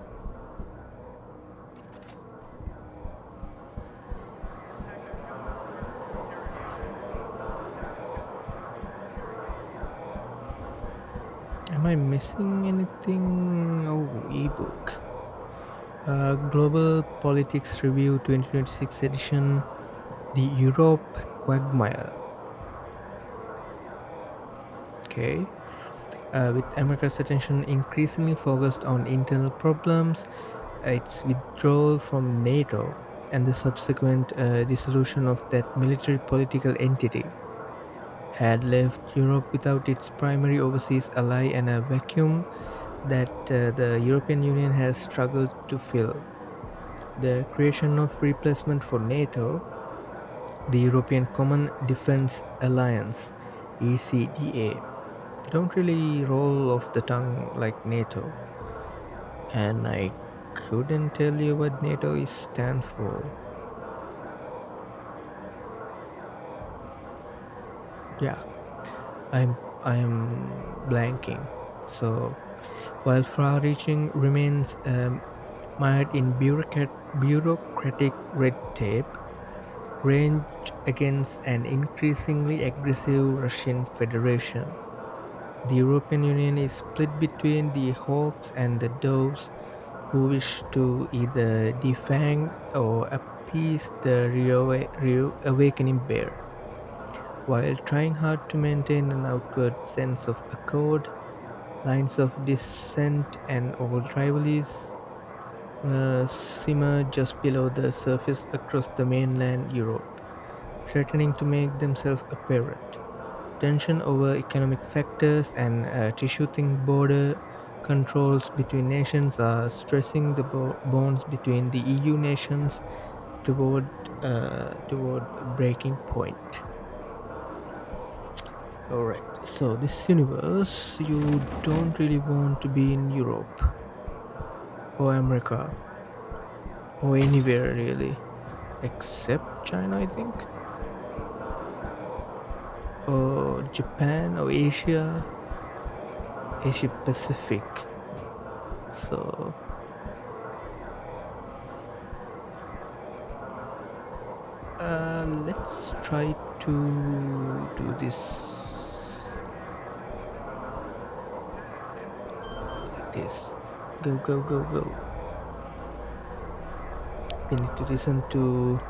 Am I missing anything? Oh, ebook. Global Politics Review 2026 edition, the Europe Quagmire. Okay. With America's attention increasingly focused on internal problems, its withdrawal from NATO, and the subsequent dissolution of that military political entity had left Europe without its primary overseas ally and a vacuum that the European Union has struggled to fill. The creation of replacement for NATO, the European Common Defence Alliance, ECDA, don't really roll off the tongue like NATO, and I couldn't tell you what NATO is stands for. Yeah, I'm blanking. So while far-reaching remains mired in bureaucratic red tape, ranged against an increasingly aggressive Russian Federation, the European Union is split between the hawks and the doves who wish to either defang or appease the reawakening bear. While trying hard to maintain an outward sense of accord, lines of dissent and old rivalries simmer just below the surface across the mainland Europe, threatening to make themselves apparent. Tension over economic factors and tissue-thin border controls between nations are stressing the bonds between the EU nations toward breaking point. Alright, so this universe, you don't really want to be in Europe or America or anywhere really, except China, I think, or Japan or Asia Pacific. So let's try to do this like this. Go. We need to listen to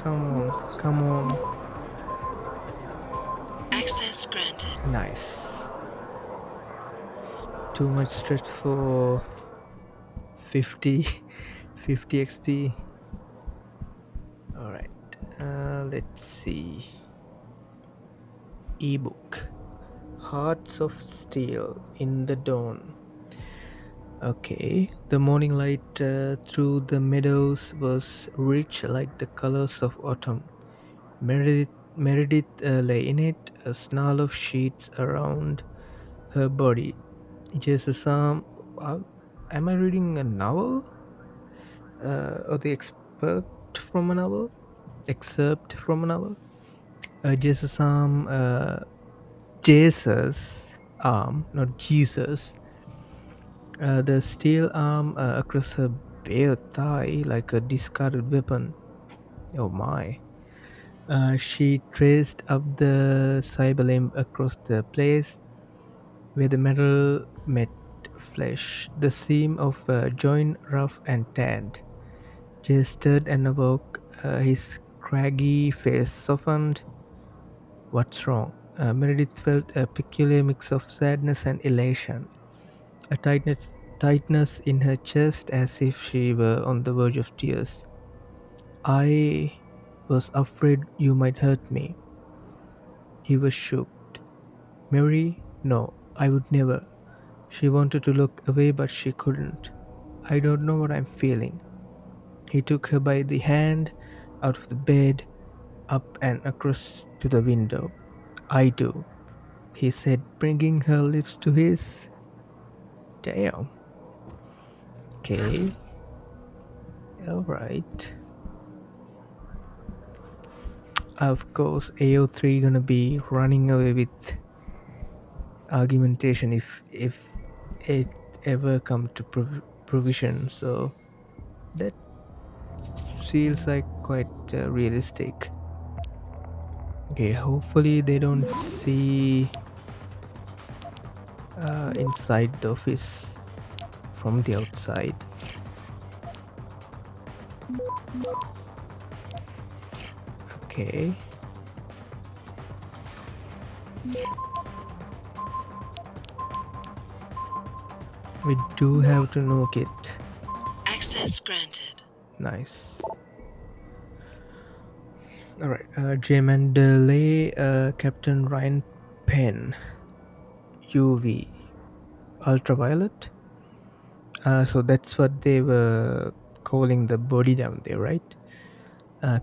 Come on, come on. Access granted. Nice. Too much stress for 50 XP. Alright, let's see. Ebook. Hearts of Steel in the Dawn. Okay, the morning light through the meadows was rich like the colors of autumn. Meredith lay in it, a snarl of sheets around her body. Jesus, am I reading a novel? Or the excerpt from a novel? Excerpt from a novel? Jesus' arm, not Jesus. The steel arm across her bare thigh like a discarded weapon. Oh my. She traced up the cyber limb across the place where the metal met flesh, the seam of a joint rough and tanned. Jay stirred and awoke, his craggy face softened. What's wrong? Meredith felt a peculiar mix of sadness and elation, a tightness in her chest as if she were on the verge of tears. I was afraid you might hurt me. He was shook. Mary? No, I would never. She wanted to look away, but she couldn't. I don't know what I'm feeling. He took her by the hand, out of the bed, up and across to the window. I do, he said, bringing her lips to his. Damn. Okay. Alright. Of course, AO3 gonna be running away with augmentation if it ever come to provision, so that feels like quite realistic. Okay, hopefully they don't see inside the office from the outside. Okay. We do have to nuke it. Access granted. Nice. Alright, J. Mandalay, Captain Ryan Penn, UV, ultraviolet. So that's what they were calling the body down there, right?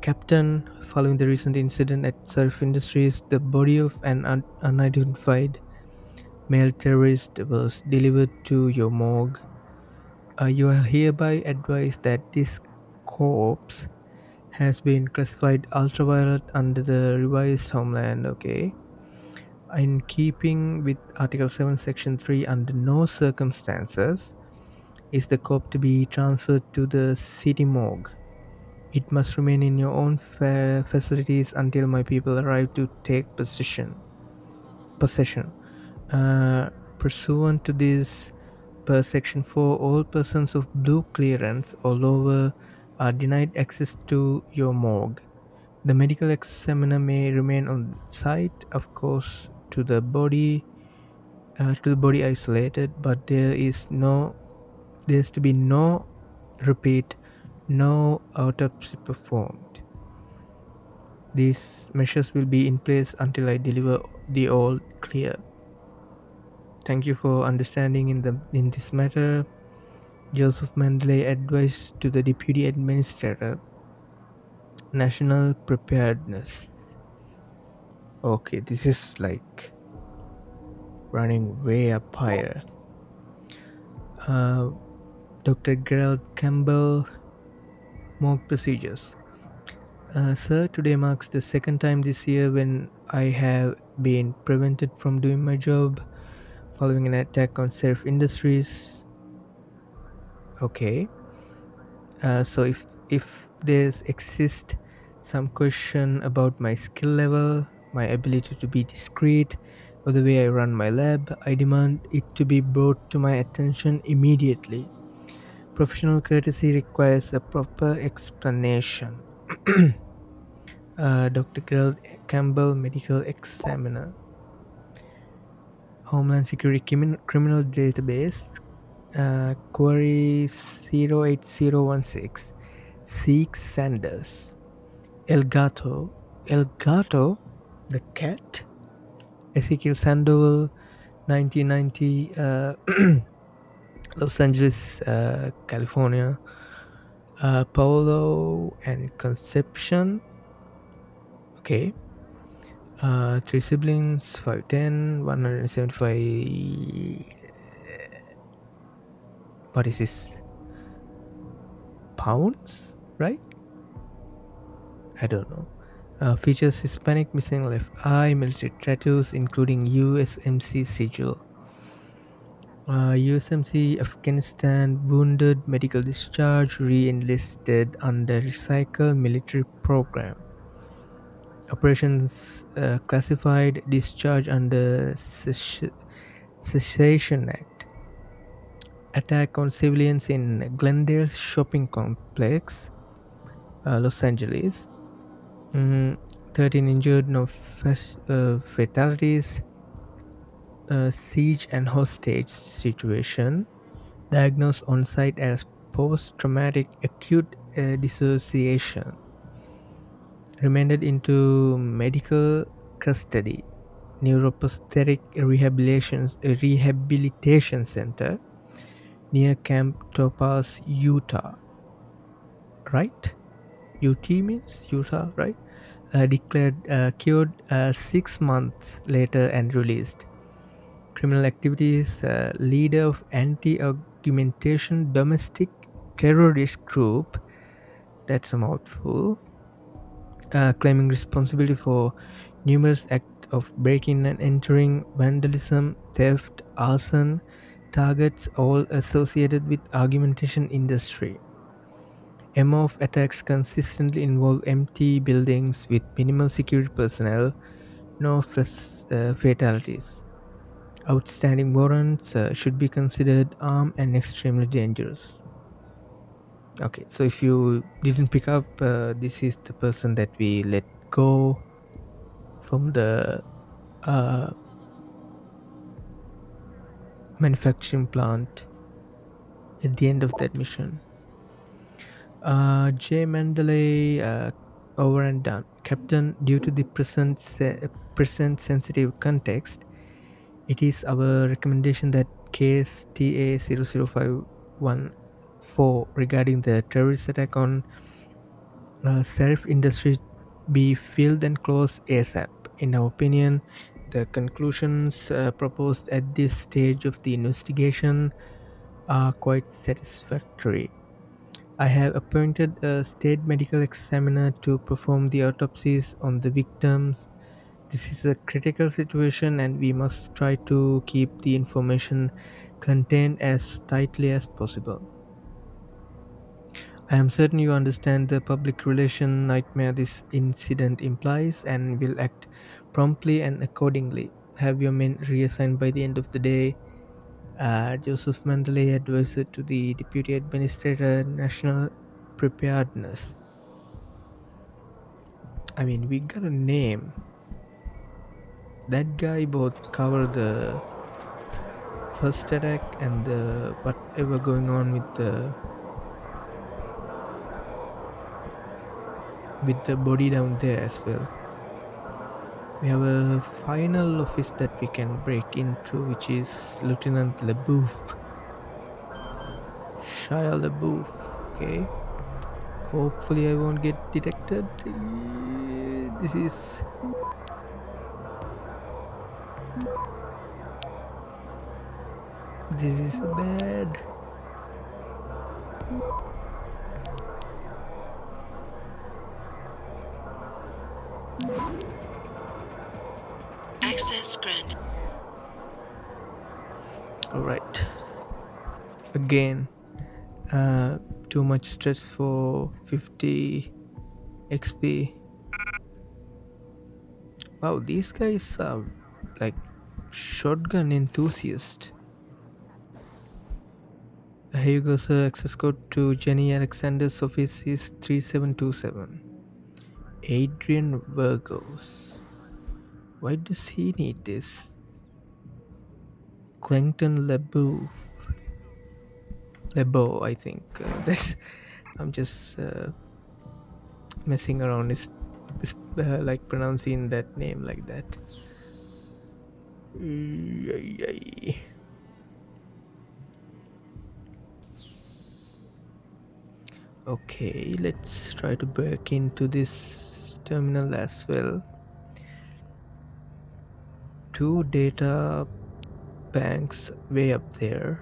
Captain, following the recent incident at Surf Industries, the body of an unidentified male terrorist was delivered to your morgue. You are hereby advised that this corpse has been classified ultraviolet under the revised Homeland. Okay. In keeping with Article 7, Section 3, under no circumstances is the corpse to be transferred to the city morgue. It must remain in your own facilities until my people arrive to take possession. Pursuant to this, per Section 4, all persons of blue clearance or lower are denied access to your morgue. The medical examiner may remain on site, of course, to the body isolated, but there's to be no autopsy performed. These measures will be in place until I deliver the all clear. Thank you for understanding in this matter. Joseph Mandalay, advised to the Deputy Administrator, National Preparedness. Okay, this is like running way up higher. Dr. Gerald Campbell, morgue procedures. Sir, today marks the second time this year when I have been prevented from doing my job following an attack on Surf Industries. Okay. So if there's exist some question about my skill level, my ability to be discreet, or the way I run my lab, I demand it to be brought to my attention immediately. Professional courtesy requires a proper explanation. Dr. Gerald Campbell, medical examiner. Homeland Security Criminal Database, query 08016, Seek Sanders. Elgato, the cat. Ezekiel Sandoval, 1990, Los Angeles, California. Paolo and Conception. Okay. 3 siblings, 5'10", 175. What is this? Pounds, right? I don't know. Features Hispanic, missing left eye, military tattoos, including USMC sigil. USMC Afghanistan, wounded, medical discharge, re-enlisted under recycle military program. Operations classified, discharge under Cessation Act. Attack on civilians in Glendale Shopping Complex, Los Angeles. 13 injured, no fatalities. Siege and hostage situation. Diagnosed on site as post-traumatic acute dissociation. Remanded into medical custody. Neuroprosthetic rehabilitation center near Camp Topaz, Utah. Right? UT means Utah, right? Declared cured 6 months later and released. Criminal activities, leader of anti-augmentation domestic terrorist group. That's a mouthful. Claiming responsibility for numerous acts of breaking and entering, vandalism, theft, arson, targets all associated with augmentation industry. MO of attacks consistently involve empty buildings with minimal security personnel, no fatalities. Outstanding warrants should be considered armed and extremely dangerous. Okay, so if you didn't pick up, this is the person that we let go from the manufacturing plant at the end of that mission. J. Mandalay, over and done. Captain, due to the present sensitive context, it is our recommendation that case TA 00514 regarding the terrorist attack on Serif Industries be filled and closed ASAP. In our opinion, the conclusions proposed at this stage of the investigation are quite satisfactory. I have appointed a state medical examiner to perform the autopsies on the victims. This is a critical situation and we must try to keep the information contained as tightly as possible. I am certain you understand the public relation nightmare this incident implies and will act promptly and accordingly. Have your men reassigned by the end of the day. Joseph Mandalay, advisor to the Deputy Administrator, National Preparedness. I mean, we got a name. That guy both covered the first attack and the whatever going on with the body down there as well. We have a final office that we can break into, which is Lieutenant LeBouf. Shia LeBouf. Okay. Hopefully I won't get detected. This is bad. Access granted. Alright. Again, too much stress for 50 XP. Wow, these guys are like shotgun enthusiasts. Here you go, sir. Access code to Jenny Alexander's office is 3727. Adrian Virgos. Why does he need this? Clinton Lebo, I think. That's. I'm just messing around. Is like pronouncing that name like that. Okay, let's try to break into this terminal as well. 2 data banks way up there,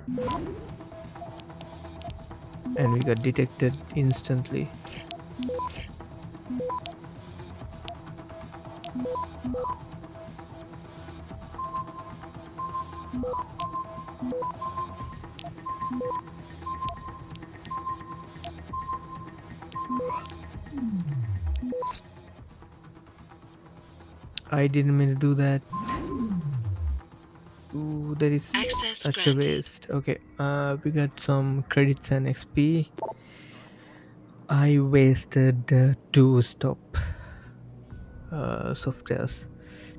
and we got detected instantly. I didn't mean to do that. Ooh, there is Access such granted. a waste. Okay, we got some credits and XP. I wasted 2 stop softwares.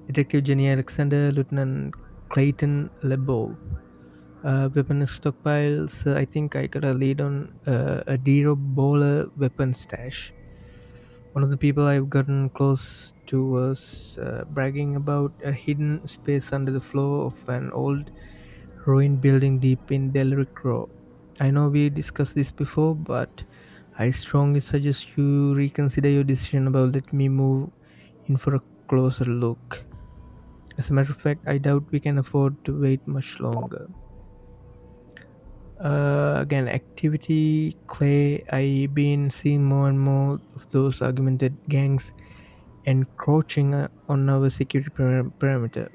Detective Jenny Alexander, Lieutenant Clayton Lebo. Weapon stockpiles. I think I got a lead on a Dero Bowler weapon stash. One of the people I've gotten close to was bragging about a hidden space under the floor of an old ruined building deep in Delric Row. I know we discussed this before, but I strongly suggest you reconsider your decision about letting me move in for a closer look. As a matter of fact, I doubt we can afford to wait much longer. Again, activity Clay. I've been seeing more and more of those augmented gangs encroaching on our security perimeter.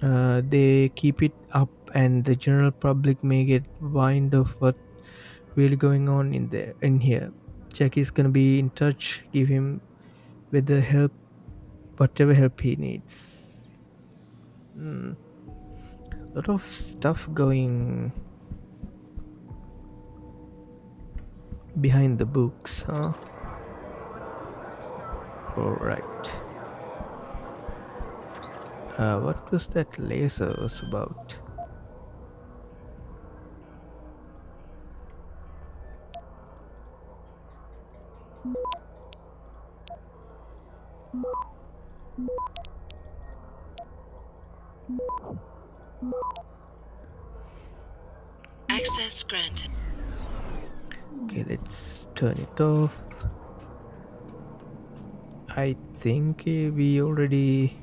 They keep it up, and the general public may get wind of what's really going on in here. Jackie's gonna be in touch. Give him with the help, whatever help he needs. Lot of stuff going behind the books, huh? Alright. What was that laser was about? Access granted. Okay, let's turn it off. I think we already...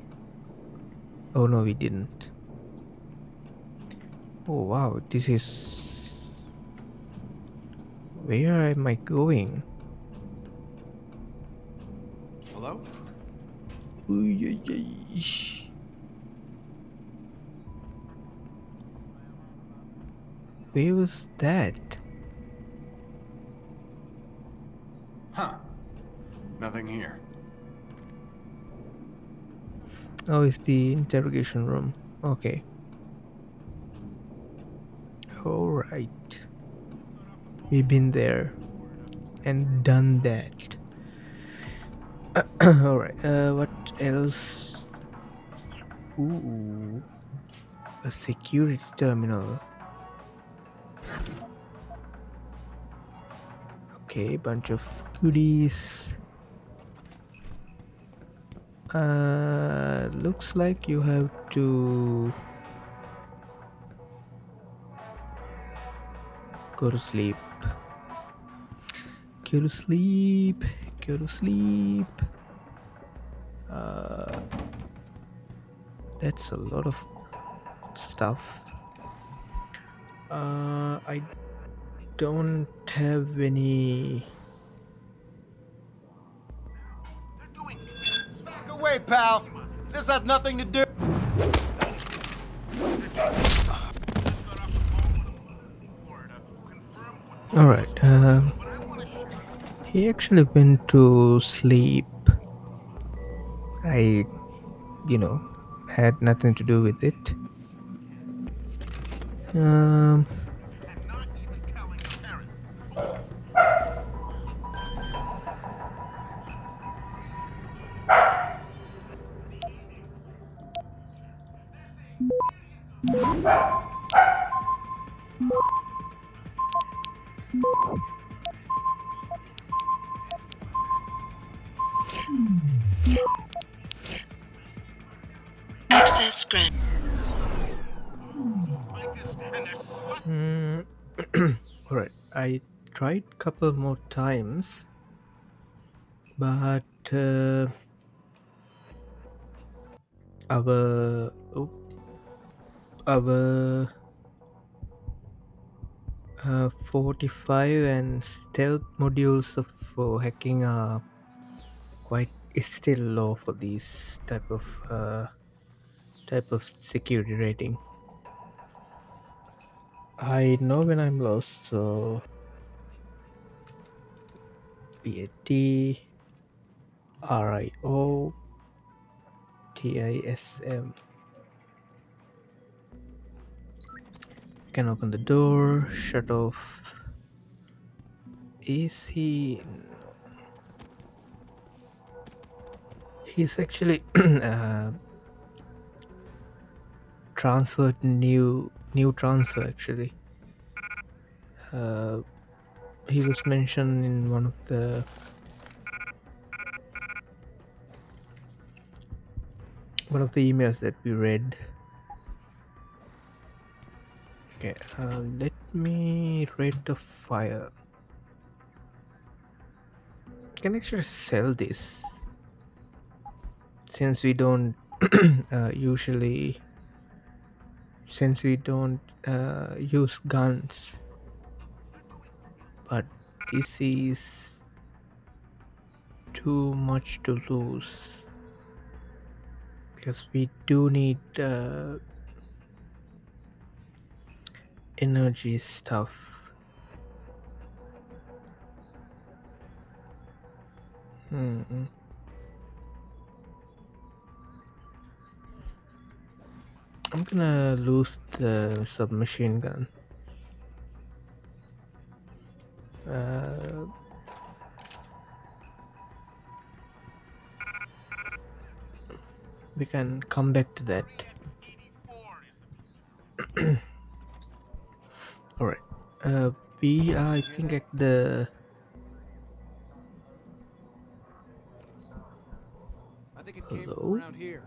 Oh no, we didn't. Oh wow, this is... Where am I going? Hello? Where was that? Huh. Nothing here. Oh, it's the interrogation room. Okay. Alright. We've been there and done that. Alright, what else? Ooh. A security terminal. Okay, bunch of goodies. Looks like you have to go to sleep. Go to sleep. Go to sleep. That's a lot of stuff. I don't have any. Back away, pal. This has nothing to do. Alright, he actually went to sleep. I, had nothing to do with it. Access granted. Alright, I tried couple more times, but our 45 and stealth modules for hacking are quite still low for these type of security rating. I know when I'm lost, so PATRIOTISM. Can open the door, shut off. Is he? He's actually transferred new transfer actually. He was mentioned in one of the emails that we read. Okay, let me rate the fire. I can actually sell this since we don't usually use guns, but this is too much to lose because we do need energy stuff. I'm gonna lose the submachine gun. We can come back to that. Alright. We are, I think, at the... I think it came from Hello? around here.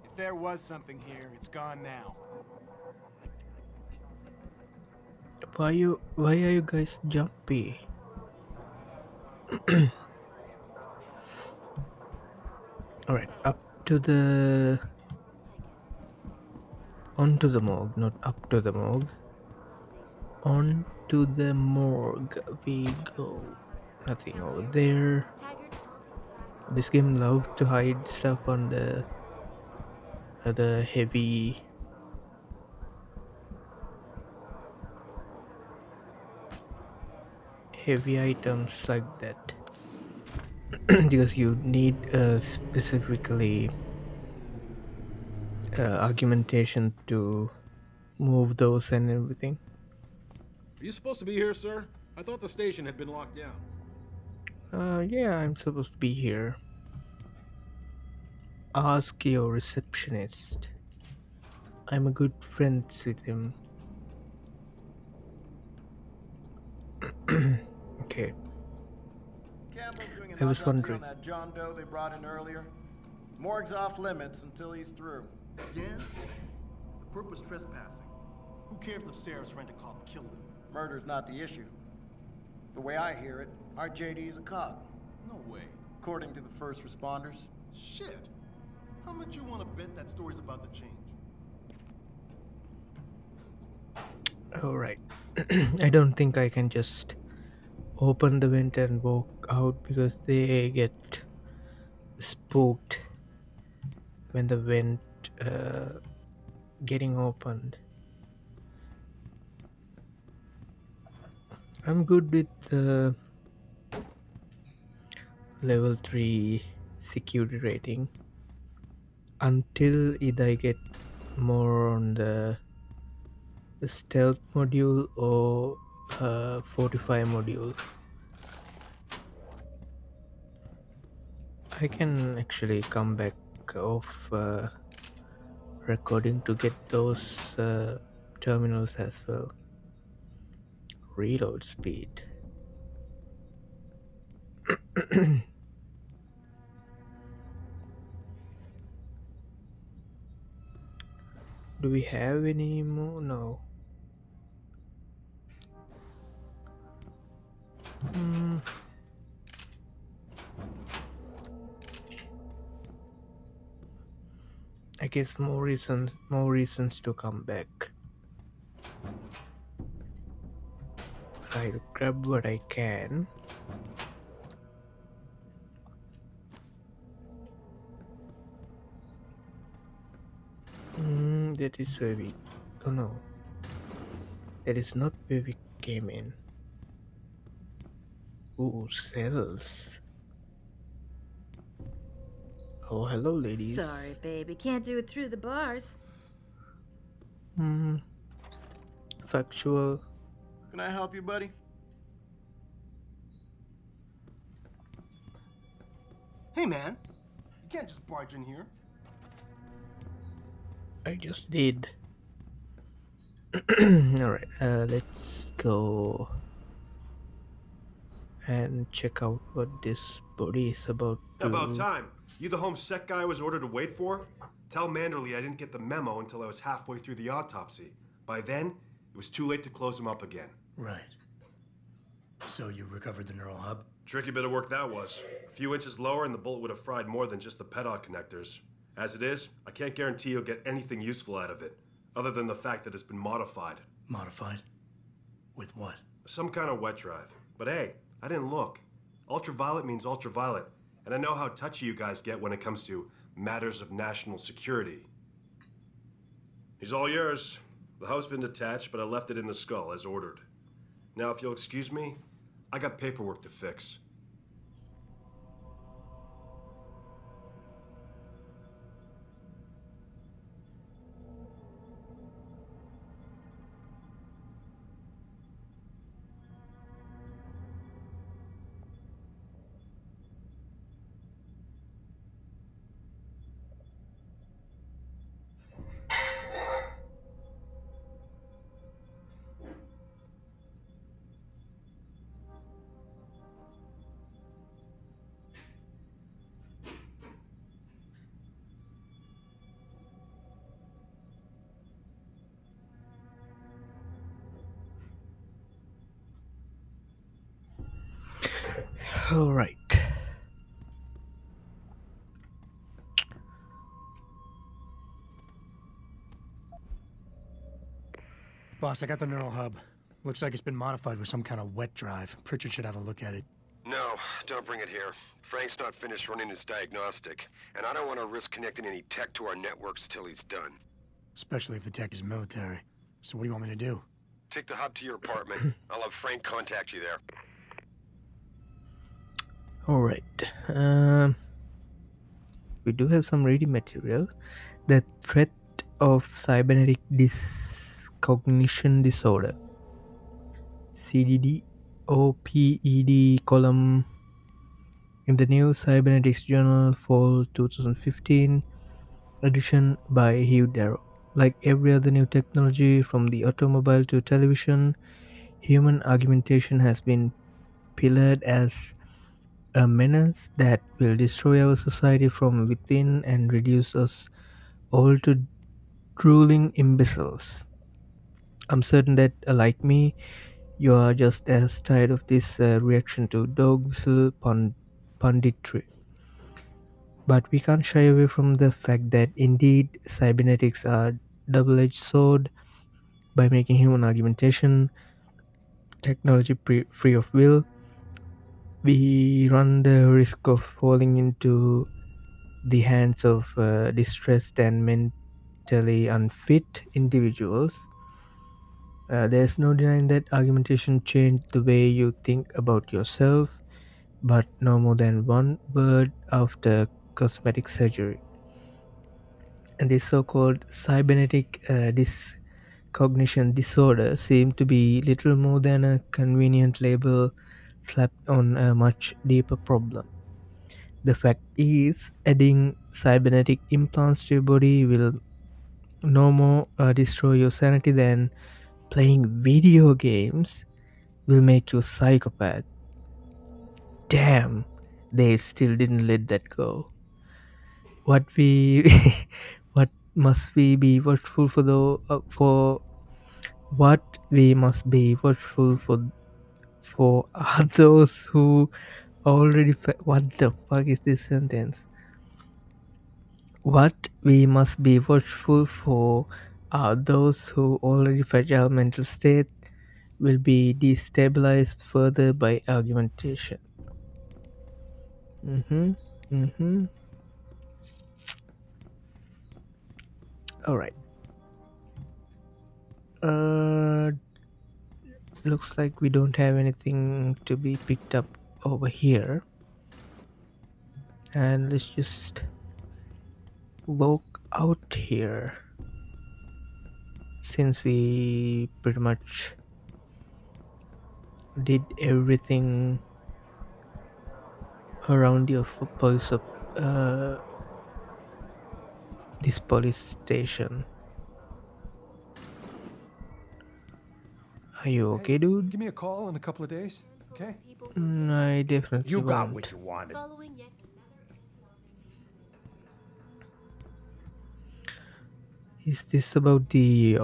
If there was something here, it's gone now. Why are you guys jumpy? Alright, onto the morgue, not up to the morgue. Onto the morgue we go. Nothing over there. This game loves to hide stuff on the other heavy items like that. Because you need specifically augmentation to move those and everything. Are you supposed to be here, sir? I thought the station had been locked down. Yeah, I'm supposed to be here. Ask your receptionist. I'm a good friend with him. Okay. I was wondering. On that John Doe they brought in earlier. Morgue's off limits until he's through. Again? The perp was trespassing. Who cares if Sarah's rent-a-cop killed him? Murder's not the issue. The way I hear it, our JD is a cog. No way. According to the first responders. Shit. How much you want to bet that story's about to change? Alright. I don't think I can just open the vent and walk out because they get spooked when the vent getting opened. I'm good with the level 3 security rating until either I get more on the stealth module or 45 module. I can actually come back off recording to get those terminals as well. Reload speed. Do we have any more? No. I guess more reasons to come back. I'll grab what I can. That is where we... Oh no. That is not where we came in. Ooh, cells. Oh, hello ladies. Sorry, baby. Can't do it through the bars. Factual. Can I help you, buddy? Hey, man. You can't just barge in here. I just did. Alright, let's go and check out what this body is about to... About time. You the home sec guy I was ordered to wait for? Tell Manderley I didn't get the memo until I was halfway through the autopsy. By then, it was too late to close him up again. Right. So you recovered the neural hub? Tricky bit of work that was. A few inches lower and the bullet would have fried more than just the pedal connectors. As it is, I can't guarantee you'll get anything useful out of it, other than the fact that it's been modified. Modified? With what? Some kind of wet drive. But hey, I didn't look. Ultraviolet means ultraviolet, and I know how touchy you guys get when it comes to matters of national security. He's all yours. The hub's been detached, but I left it in the skull as ordered. Now, if you'll excuse me, I got paperwork to fix. Alright. Boss, I got the neural hub. Looks like it's been modified with some kind of wet drive. Pritchard should have a look at it. No, don't bring it here. Frank's not finished running his diagnostic, and I don't want to risk connecting any tech to our networks till he's done. Especially if the tech is military. So what do you want me to do? Take the hub to your apartment. I'll have Frank contact you there. Alright. We do have some ready material. The threat of cybernetic cognition disorder, CDD OPED column in the new Cybernetics Journal Fall 2015 edition by Hugh Darrow. Like every other new technology, from the automobile to television, human augmentation has been pillared as a menace that will destroy our society from within and reduce us all to drooling imbeciles. I'm certain that, like me, you are just as tired of this reaction to dog whistle punditry. But we can't shy away from the fact that indeed cybernetics are double-edged sword. By making human augmentation technology free of will, we run the risk of falling into the hands of distressed and mentally unfit individuals. There's no denying that augmentation changed the way you think about yourself, but no more than one word after cosmetic surgery. And this so-called cybernetic cognition disorder seem to be little more than a convenient label slapped on a much deeper problem. The fact is, adding cybernetic implants to your body will no more destroy your sanity than playing video games will make you a psychopath. Damn, they still didn't let that go. What we, what must we be watchful for? For what we must be watchful for are those who already. What the fuck is this sentence? What we must be watchful for are those who already fragile mental state will be destabilized further by augmentation. All right. Looks like we don't have anything to be picked up over here, and let's just walk out here since we pretty much did everything around your police this police station. Are you okay, dude? Give me a call in a couple of days, okay? I definitely You got won't. what you wanted. Is this about the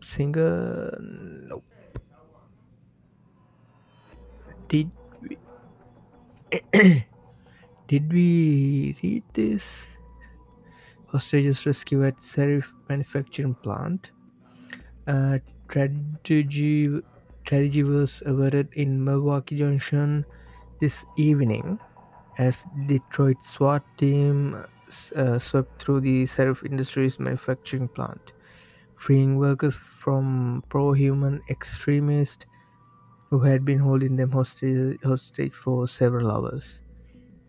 singer? Nope. Did we did we read this? Hostages rescue at Serif manufacturing plant. Tragedy was averted in Milwaukee Junction this evening as Detroit SWAT team swept through the Serif Industries manufacturing plant, freeing workers from pro-human extremists who had been holding them hostage for several hours.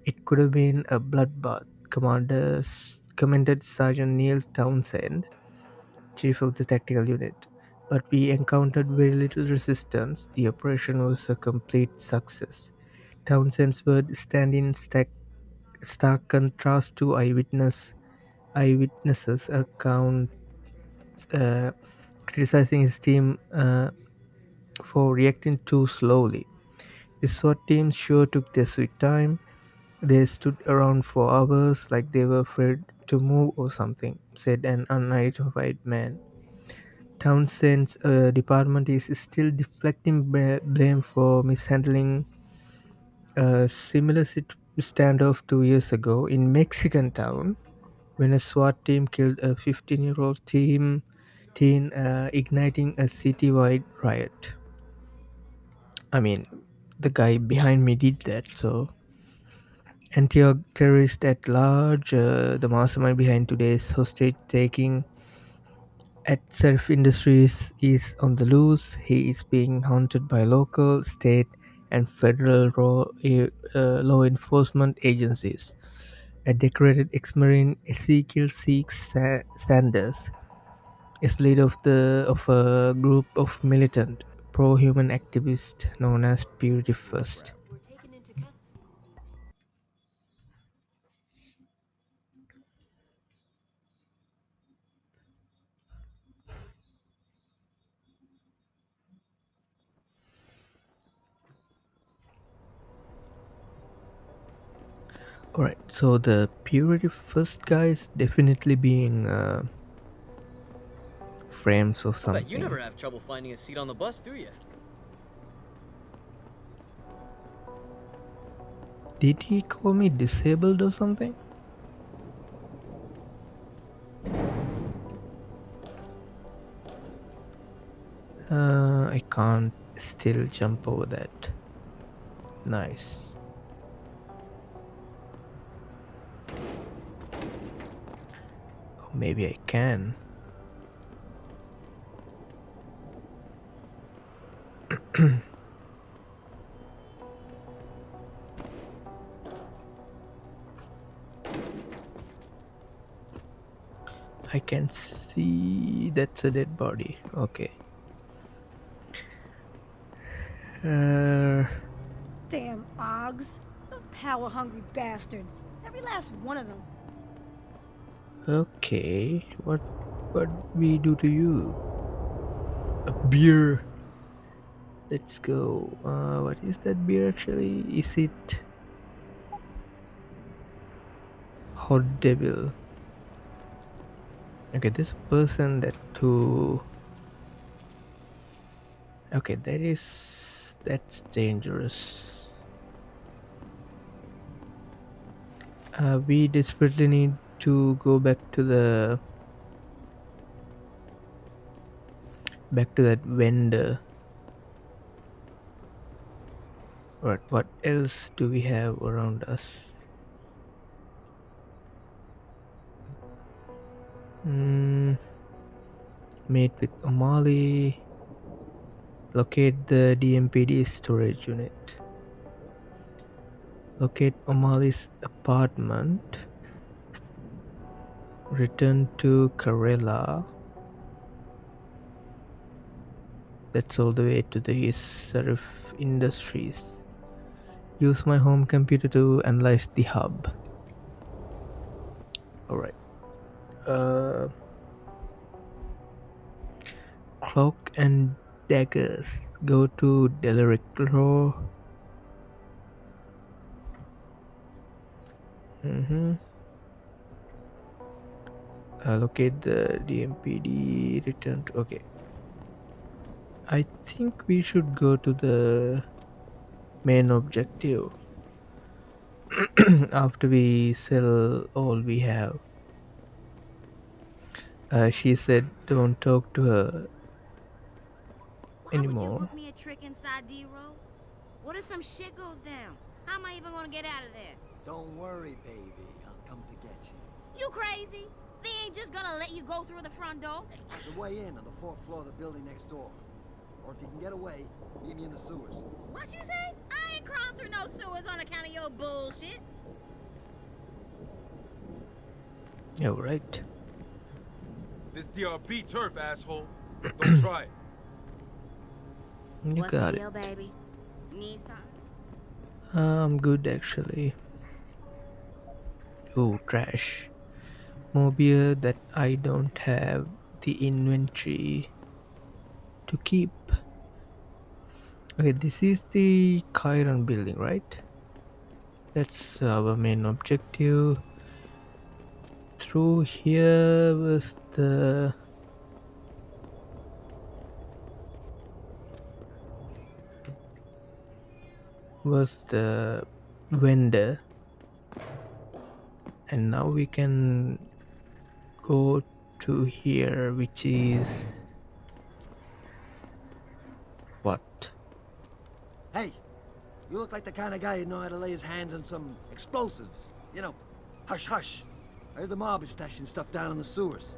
It could have been a bloodbath, commented Sergeant Neil Townsend, chief of the tactical unit. But we encountered very little resistance. The operation was a complete success. Townsend's words stand in stark contrast to eyewitnesses' account criticizing his team for reacting too slowly. The SWAT team sure took their sweet time. They stood around for hours like they were afraid to move or something, said an unidentified man. Townsend's department is still deflecting blame for mishandling a similar standoff 2 years ago in Mexican town when a SWAT team killed a 15-year-old teen, igniting a citywide riot. I mean, the guy behind me did that, so. Anti-terrorist at large, the mastermind behind today's hostage-taking at Surf Industries is on the loose. He is being hunted by local, state, and federal law enforcement agencies. A decorated ex-Marine, Ezekiel Sanders, is leader of a group of militant, pro-human activists known as Purity First. Alright, so the Purity First guy is definitely being frames or I something. bet you never have trouble finding a seat on the bus, do you? Did he call me disabled or something? I can't still jump over that. Nice. Or maybe I can. I can see that's a dead body. Okay. Damn Augs. Those power-hungry bastards. Every last one of them. Okay. What we do to you? A beer. Let's go. What is that beer actually? Is it Hot Devil? Okay, this person that who. Okay, that's dangerous. We desperately need to go back to that vendor. What else do we have around us? Meet with O'Malley. Locate the DMPD storage unit. Locate O'Malley's apartment. Return to Karela. That's all the way to the Serif Industries. Use my home computer to analyze the hub. Alright. Cloak and daggers. Go to Delarecto. Locate the DMPD. Return to. Okay. I think we should go to the main objective after we sell all we have. She said don't talk to her anymore. Why would you book me a trick inside D-Row? What if some shit goes down? How am I even gonna get out of there? Don't worry, baby. I'll come to get you. You crazy? They ain't just gonna let you go through the front door. There's a way in on the 4th floor of the building next door. Or if you can get away, meet me in the sewers. What you say? I ain't crawling through no sewers on account of your bullshit. Yeah, right. This DRB turf, asshole. Don't try it. You What's got the it. deal, baby? Need something? I'm good actually. Oh, trash. More beer that I don't have the inventory to keep. Okay, this is the Chiron building, right? That's our main objective. Through here was the vendor, and now we can go to here, which is what? Hey, you look like the kind of guy who'd know how to lay his hands on some explosives. You know, hush hush. I heard the mob is stashing stuff down in the sewers.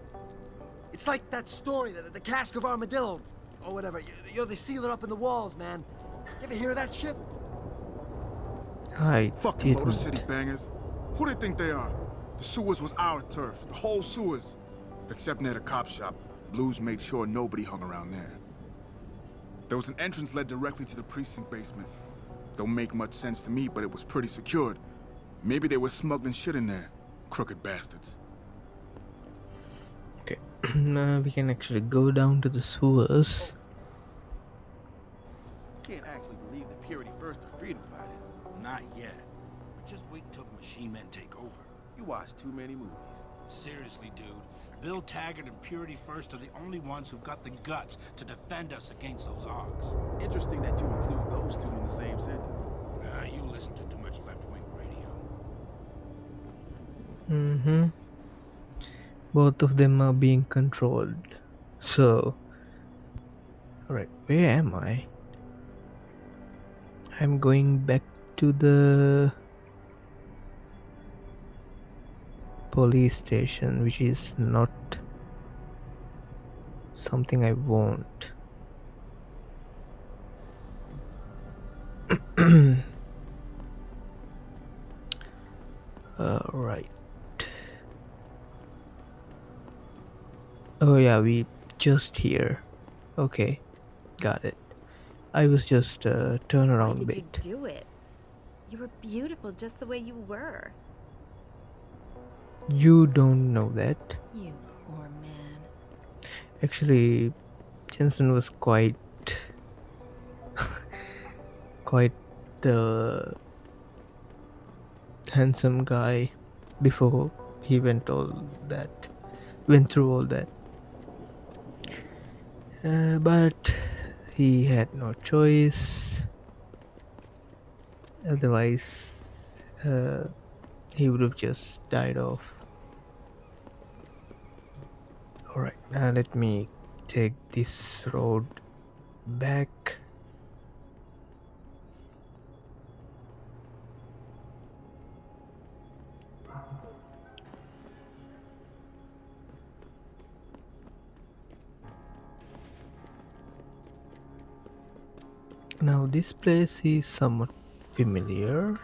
It's like that story, the cask of armadillo, or whatever. You know, they seal it up in the walls, man. You ever hear of that shit? I Fucking Motor didn't. City bangers. Who they think they are? The sewers was our turf. The whole sewers. Except near the cop shop. Blues made sure nobody hung around there. There was an entrance led directly to the precinct basement. Don't make much sense to me, but it was pretty secured. Maybe they were smuggling shit in there. Crooked bastards. Okay, now we can actually go down to the sewers. Can't actually believe the Purity First are freedom fighters. Not yet. But just wait until the machine men take over. You watch too many movies. Seriously, dude. Bill Taggart and Purity First are the only ones who've got the guts to defend us against those Augs. Interesting that you include those two in the same sentence. You listen to too much left-wing radio. Both of them are being controlled. So, alright, where am I? I'm going back to the police station, which is not something I want. Right. Oh yeah, we just here. Okay, got it. I was just turn Why around did you bit. do it? You were beautiful just the way you were. You don't know that. You poor man. Actually, Jensen was quite the handsome guy before he went through all that. But he had no choice. Otherwise, he would have just died off. Alright, now let me take this road back. Now this place is somewhat familiar.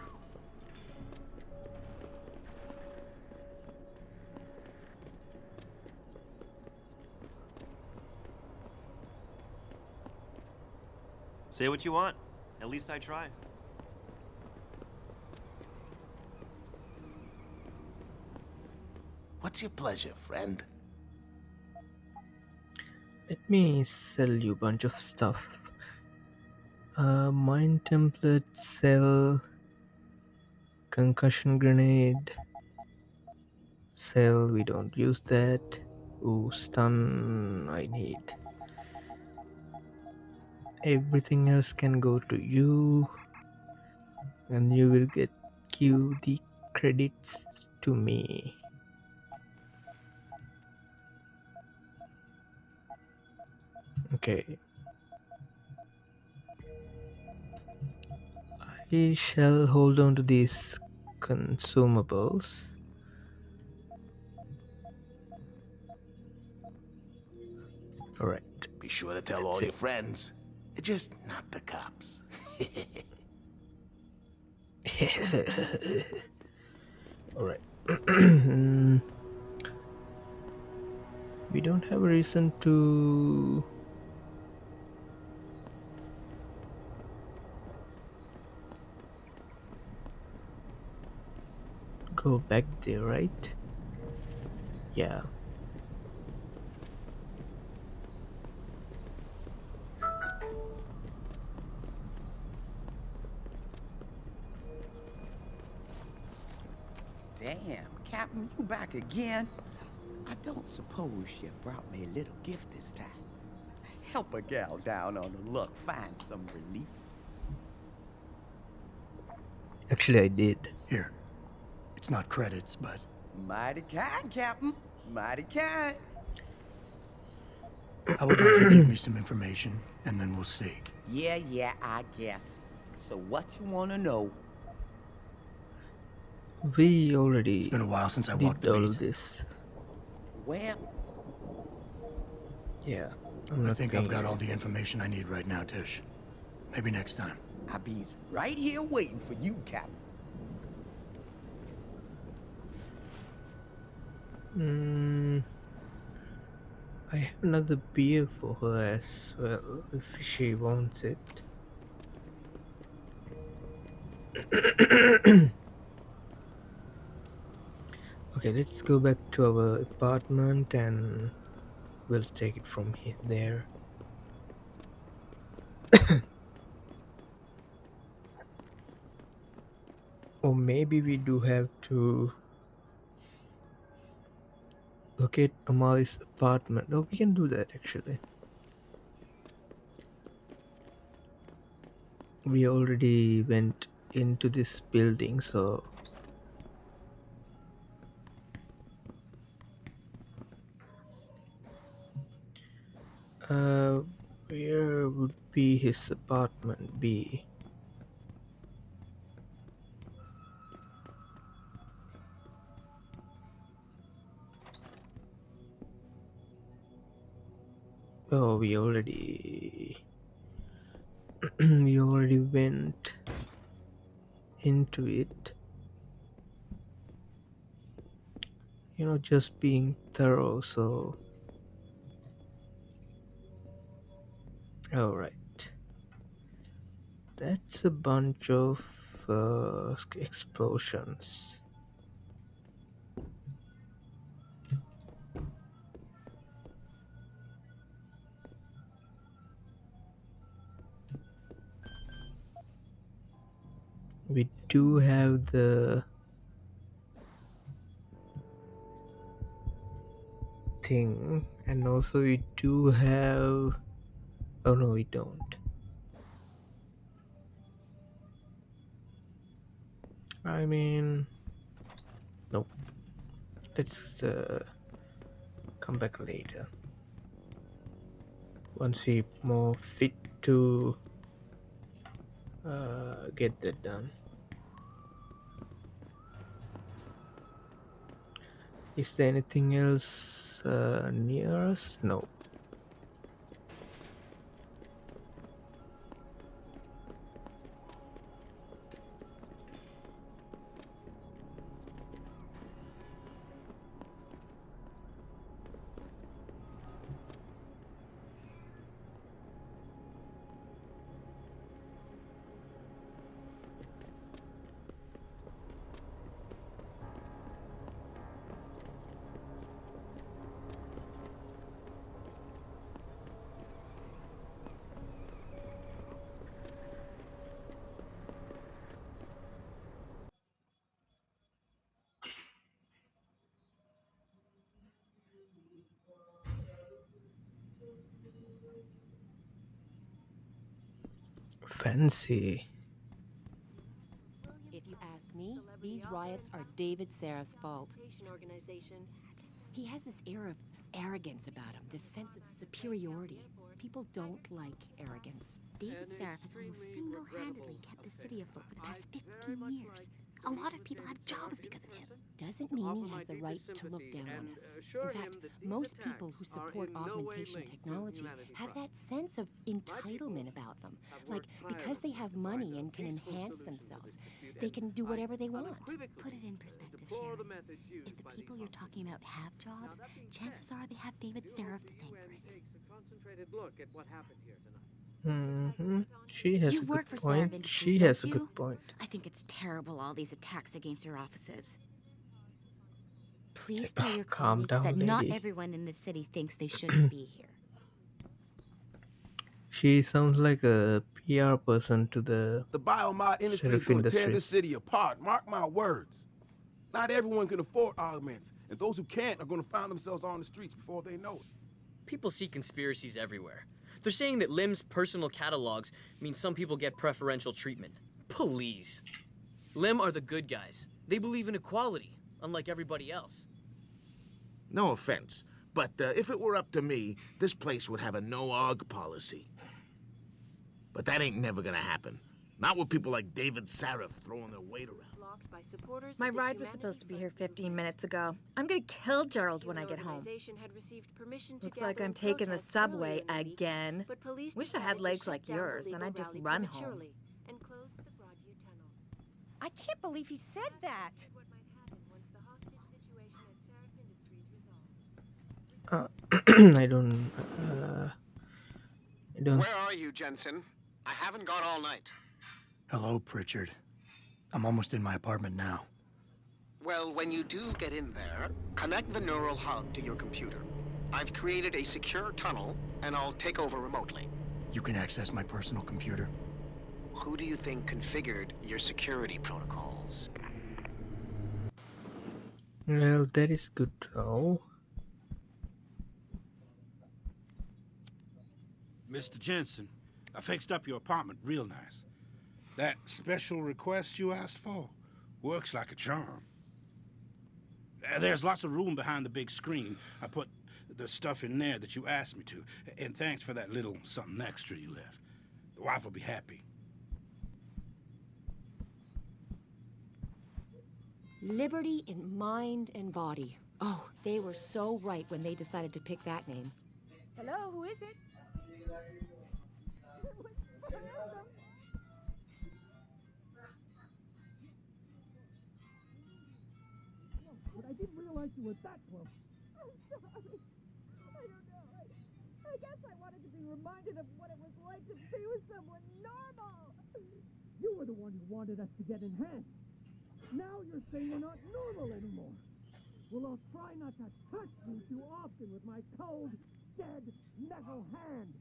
Say what you want. At least I try. What's your pleasure, friend? Let me sell you a bunch of stuff. Mine template, sell, concussion grenade, sell, we don't use that. Ooh, stun, I need. Everything else can go to you, and you will give the credits to me. Okay. I shall hold on to these consumables. Alright. Be sure to tell all your friends. Just not the cops. Alright. We don't have a reason to go back there, right? Yeah. Damn, Captain, you back again? I don't suppose you brought me a little gift this time. Help a gal down on the luck find some relief. Actually, I did. Here. It's not credits, but... Mighty kind, Captain. Mighty kind. How about you give me some information, and then we'll see. Yeah, I guess. So what you want to know? We already It's been a while since I did walked the all beat. this. Well... Yeah. I think I've got all the information I need right now, Tish. Maybe next time. I be's right here waiting for you, Captain. I have another beer for her as well, if she wants it. Okay, let's go back to our apartment and we'll take it from there. Or maybe we do have to locate Amali's apartment. No, we can do that actually. We already went into this building, so where would be his apartment be? Oh, we already we already went into it. You know, just being thorough, so Alright. That's a bunch of explosions. We do have the thing, and also we do have. Oh no, we don't. I mean, nope. Let's come back later once we more fit to get that done. Is there anything else near us? No. Fancy. If you ask me, these riots are David Seraph's fault. He has this air of arrogance about him, this sense of superiority. People don't like arrogance. David Seraph has almost single-handedly kept the city afloat for the past 15 years. A lot of people have jobs because of him. Doesn't mean he has the right to look down on us. In fact, most people who support augmentation technology have that sense of entitlement about them. Like, because they have money and can enhance themselves, they can do whatever they want. Put it in perspective, Sharon. If the people you're talking about have jobs, chances are they have David Seraph to thank for it. She has You a work good for Seraph point. Industries, She don't has a you? good point. I think it's terrible, all these attacks against your offices. Please tell your Calm colleagues that down, not lady. everyone in this city thinks they shouldn't be here. She sounds like a PR person to the biomod industry is Seraph going to tear this Industries. city apart. Mark my words. Not everyone can afford augments, and those who can't are going to find themselves on the streets before they know it. People see conspiracies everywhere. They're saying that Lim's personal catalogs mean some people get preferential treatment. Please. Lim are the good guys. They believe in equality, unlike everybody else. No offense, but if it were up to me, this place would have a no-aug policy. But that ain't never gonna happen. Not with people like David Seraph throwing their weight around. My ride was supposed to be here 15 minutes ago. I'm gonna kill Gerald when I get home. Looks like I'm taking the subway again. Wish I had legs like yours, then I'd just run home. I can't believe he said that. I don't. Where are you, Jensen? I haven't got all night. Hello, Pritchard. I'm almost in my apartment now. Well, when you do get in there, connect the neural hub to your computer. I've created a secure tunnel, and I'll take over remotely. You can access my personal computer. Who do you think configured your security protocols? Well, that is good to know. Mr. Jensen, I fixed up your apartment real nice. That special request you asked for works like a charm. There's lots of room behind the big screen. I put the stuff in there that you asked me to. And thanks for that little something extra you left. The wife will be happy. Liberty in mind and body. Oh, they were so right when they decided to pick that name. Hello, who is it? But I didn't realize you were that close. I'm sorry. I don't know. I guess I wanted to be reminded of what it was like to be with someone normal. You were the one who wanted us to get enhanced. Now you're saying we're not normal anymore. Well, I'll try not to touch you too often with my cold, dead metal hand.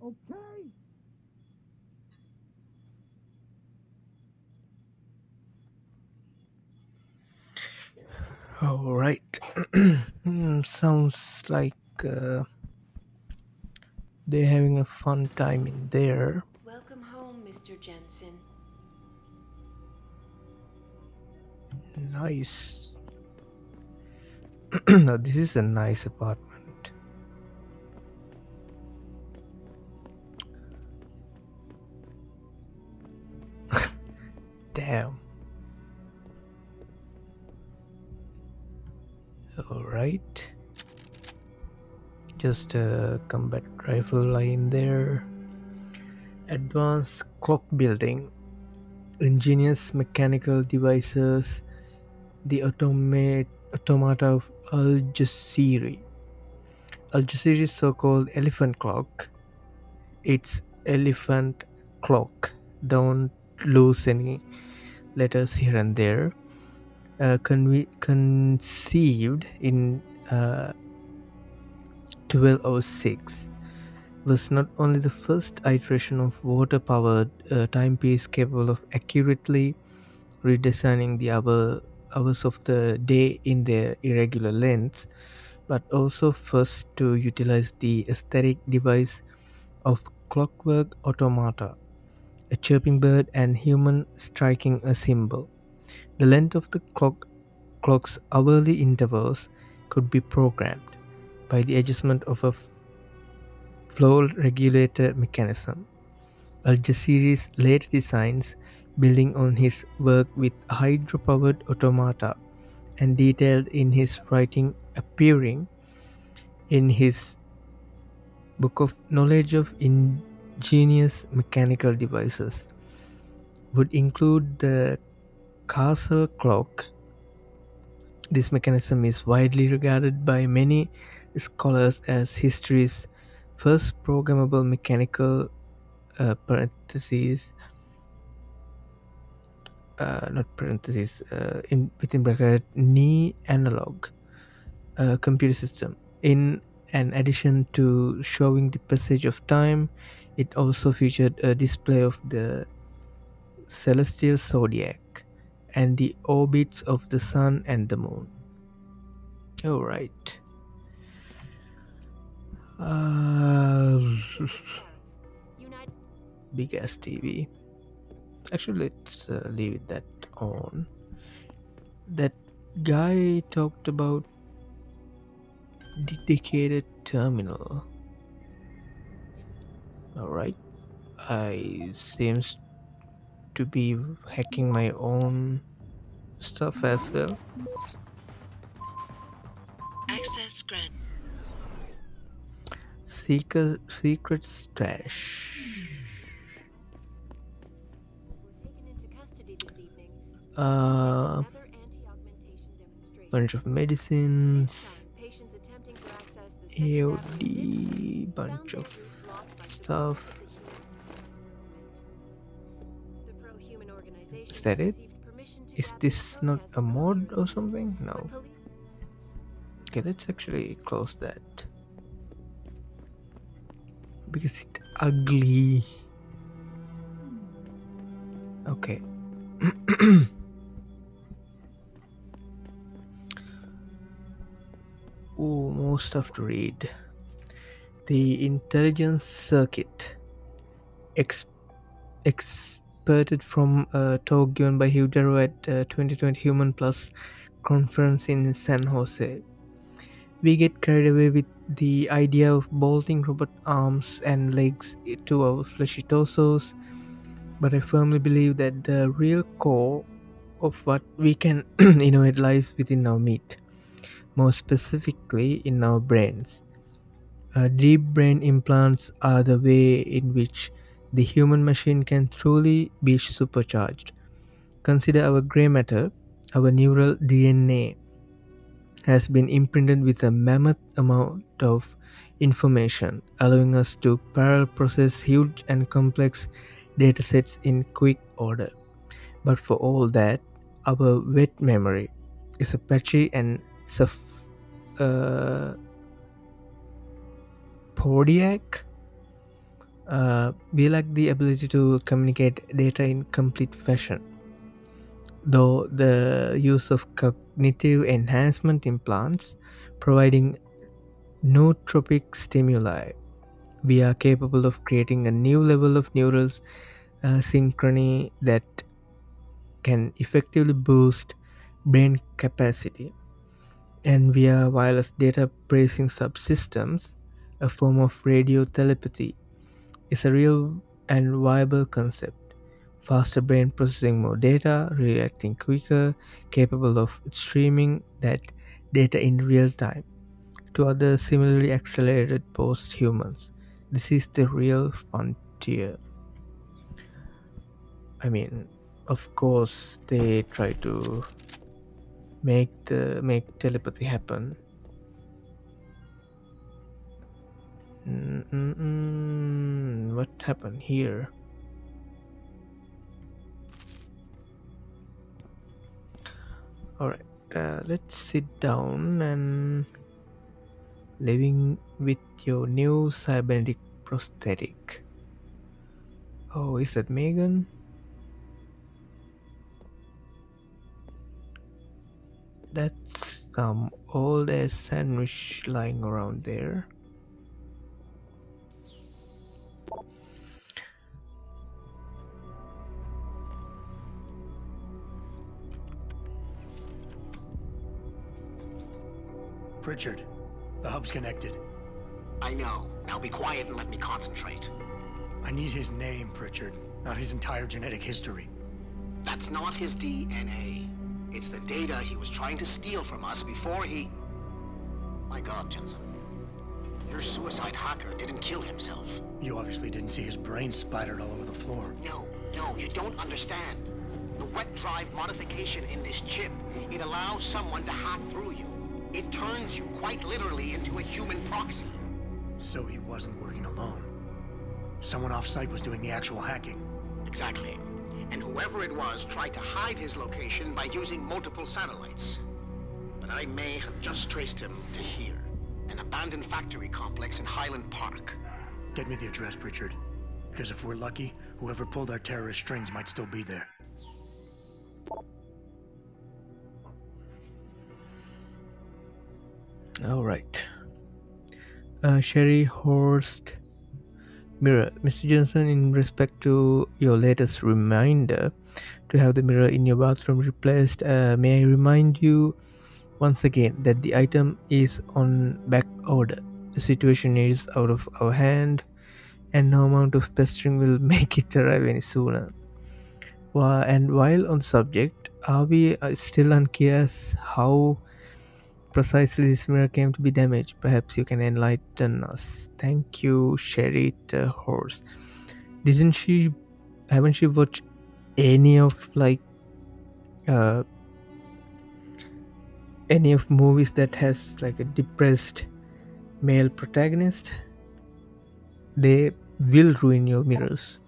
Okay? Alright. Sounds like they're having a fun time in there. Welcome home, Mr. Jensen. Nice. Now, this is a nice apartment. Damn. Alright. Just a combat rifle lying there. Advanced clock building. Ingenious mechanical devices. The automata of Al-Jazeera. Al-Jazeera's so-called elephant clock. It's elephant clock. Don't lose any letters here and there. Conceived in 1206, was not only the first iteration of water-powered timepiece capable of accurately redesigning the hours of the day in their irregular lengths, but also first to utilize the aesthetic device of clockwork automata, a chirping bird and human striking a cymbal. The length of the clock's hourly intervals could be programmed by the adjustment of a flow regulator mechanism. Al-Jazeera's later designs, building on his work with hydro-powered automata and detailed in his writing appearing in his Book of Knowledge of Ingenious Mechanical Devices, would include the castle clock. This mechanism is widely regarded by many scholars as history's first programmable mechanical within bracket knee analog computer system. In addition to showing the passage of time, it also featured a display of the celestial zodiac and the orbits of the sun and the moon. Alright. Big ass TV. Actually, let's leave that on. That guy talked about dedicated terminal. Alright. I seems to be hacking my own stuff as well. Access granted. Secret stash. Bunch of medicines. AOD, bunch of stuff. Is that it? Is this not a mod or something? No. Okay, let's actually close that. Because it's ugly. Okay. Oh, more stuff to read. The intelligence circuit. Experted from a talk given by Hugh Darrow at 2020 Human Plus conference in San Jose. We get carried away with the idea of bolting robot arms and legs to our fleshy torsos, but I firmly believe that the real core of what we can innovate lies within our meat, more specifically in our brains. Deep brain implants are the way in which the human machine can truly be supercharged. Consider our grey matter, our neural DNA has been imprinted with a mammoth amount of information, allowing us to parallel process huge and complex datasets in quick order. But for all that, our wet memory is a patchy and Podiac. We lack the ability to communicate data in complete fashion. Though the use of cognitive enhancement implants providing nootropic stimuli, we are capable of creating a new level of neural synchrony that can effectively boost brain capacity. And via wireless data tracing subsystems, a form of radio telepathy is a real and viable concept. Faster brain processing more data, reacting quicker, capable of streaming that data in real time to other similarly accelerated post-humans. This is the real frontier. I mean, of course, they try to make telepathy happen. What happened here? Alright, let's sit down and living with your new cybernetic prosthetic. Oh, is that Megan? That's some old ass sandwich lying around there. Pritchard, the hub's connected. I know. Now be quiet and let me concentrate. I need his name, Pritchard, not his entire genetic history. That's not his DNA. It's the data he was trying to steal from us before he... My God, Jensen. Your suicide hacker didn't kill himself. You obviously didn't see his brain splattered all over the floor. No, you don't understand. The wet drive modification in this chip, it allows someone to hack through you. It turns you quite literally into a human proxy. So he wasn't working alone. Someone off-site was doing the actual hacking. Exactly. And whoever it was tried to hide his location by using multiple satellites. But I may have just traced him to here, an abandoned factory complex in Highland Park. Get me the address, Pritchard. Because if we're lucky, whoever pulled our terrorist strings might still be there. Alright. Sherry Horst Mirror. Mr. Johnson, in respect to your latest reminder to have the mirror in your bathroom replaced, may I remind you once again that the item is on back order. The situation is out of our hand, and no amount of pestering will make it arrive any sooner. And while on the subject, are we still unclear as how precisely this mirror came to be damaged? Perhaps you can enlighten us. Thank you, Sherry Horse. Haven't she watched any of any of movies that has like a depressed male protagonist? They will ruin your mirrors.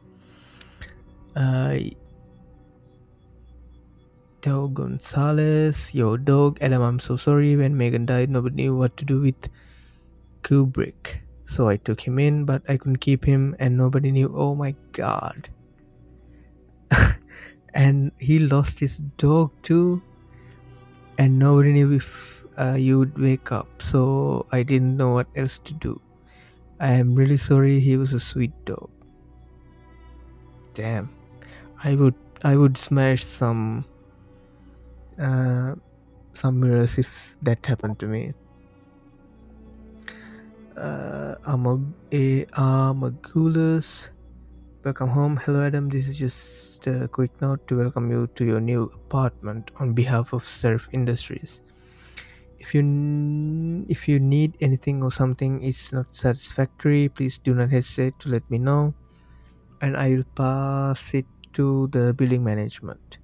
Teo Gonzalez, your dog. Adam, I'm so sorry. When Megan died, nobody knew what to do with Kubrick. So I took him in, but I couldn't keep him, and nobody knew. Oh my God. And he lost his dog too, and nobody knew if you would wake up. So I didn't know what else to do. I am really sorry. He was a sweet dog. Damn. I would smash some mirrors if that happened to me. Amagulus, welcome home. Hello Adam, this is just a quick note to welcome you to your new apartment on behalf of Surf Industries. If you need anything or something is not satisfactory, please do not hesitate to let me know, and I will pass it to the building management.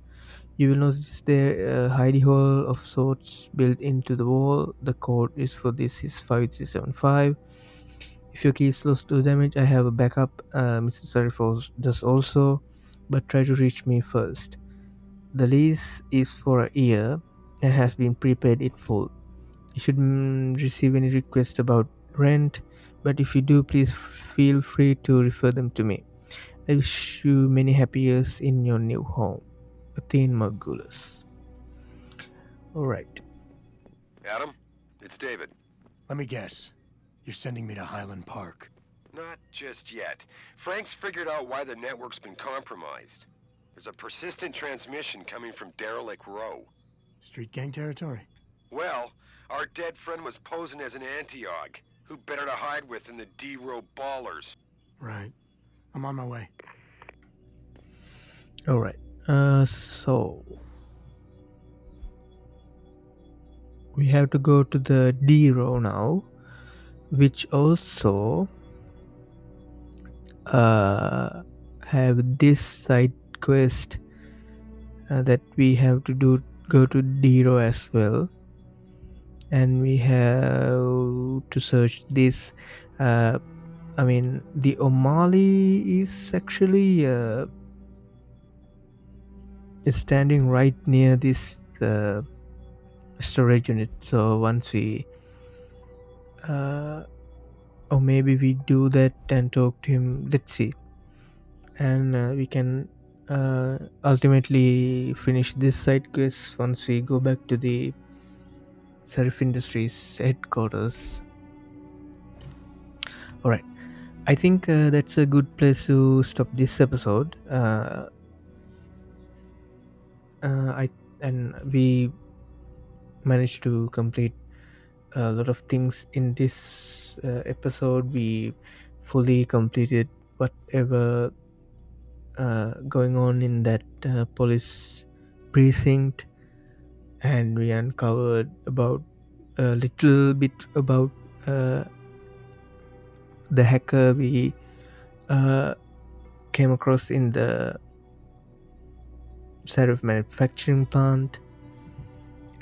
You will notice there a hidey hole of sorts built into the wall. The code is for this is 5375. If your key is lost to damage, I have a backup. Mr. Sarifos does also, but try to reach me first. The lease is for a year and has been prepaid in full. You shouldn't receive any requests about rent, but if you do, please feel free to refer them to me. I wish you many happy years in your new home. Athene Margulis. Alright. Adam, it's David. Let me guess. You're sending me to Highland Park. Not just yet. Frank's figured out why the network's been compromised. There's a persistent transmission coming from Derelict Row. Street gang territory? Well, our dead friend was posing as an anti-aug. Who better to hide with than the D-Row ballers? Right. I'm on my way. Alright. So we have to go to the D row now, which also have this side quest that we have to do. Go to D row as well, and we have to search this. I mean, the O'Malley is actually is standing right near this storage unit. So once we or maybe we do that and talk to him, let's see, and we can ultimately finish this side quest once we go back to the Serif Industries headquarters. Alright, I think that's a good place to stop this episode. We managed to complete a lot of things in this episode. We fully completed whatever going on in that police precinct, and we uncovered about a little bit about the hacker we came across in the Serif manufacturing plant,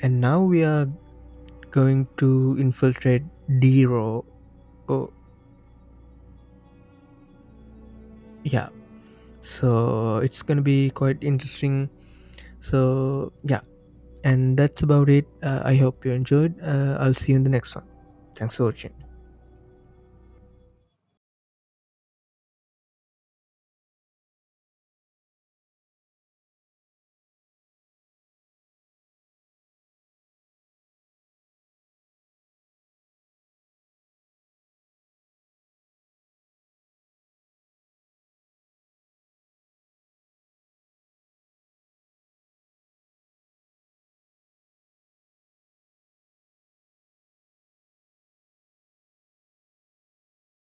and now we are going to infiltrate D-Row. Oh, yeah. So it's gonna be quite interesting. So yeah, and that's about it. I hope you enjoyed. I'll see you in the next one. Thanks for watching.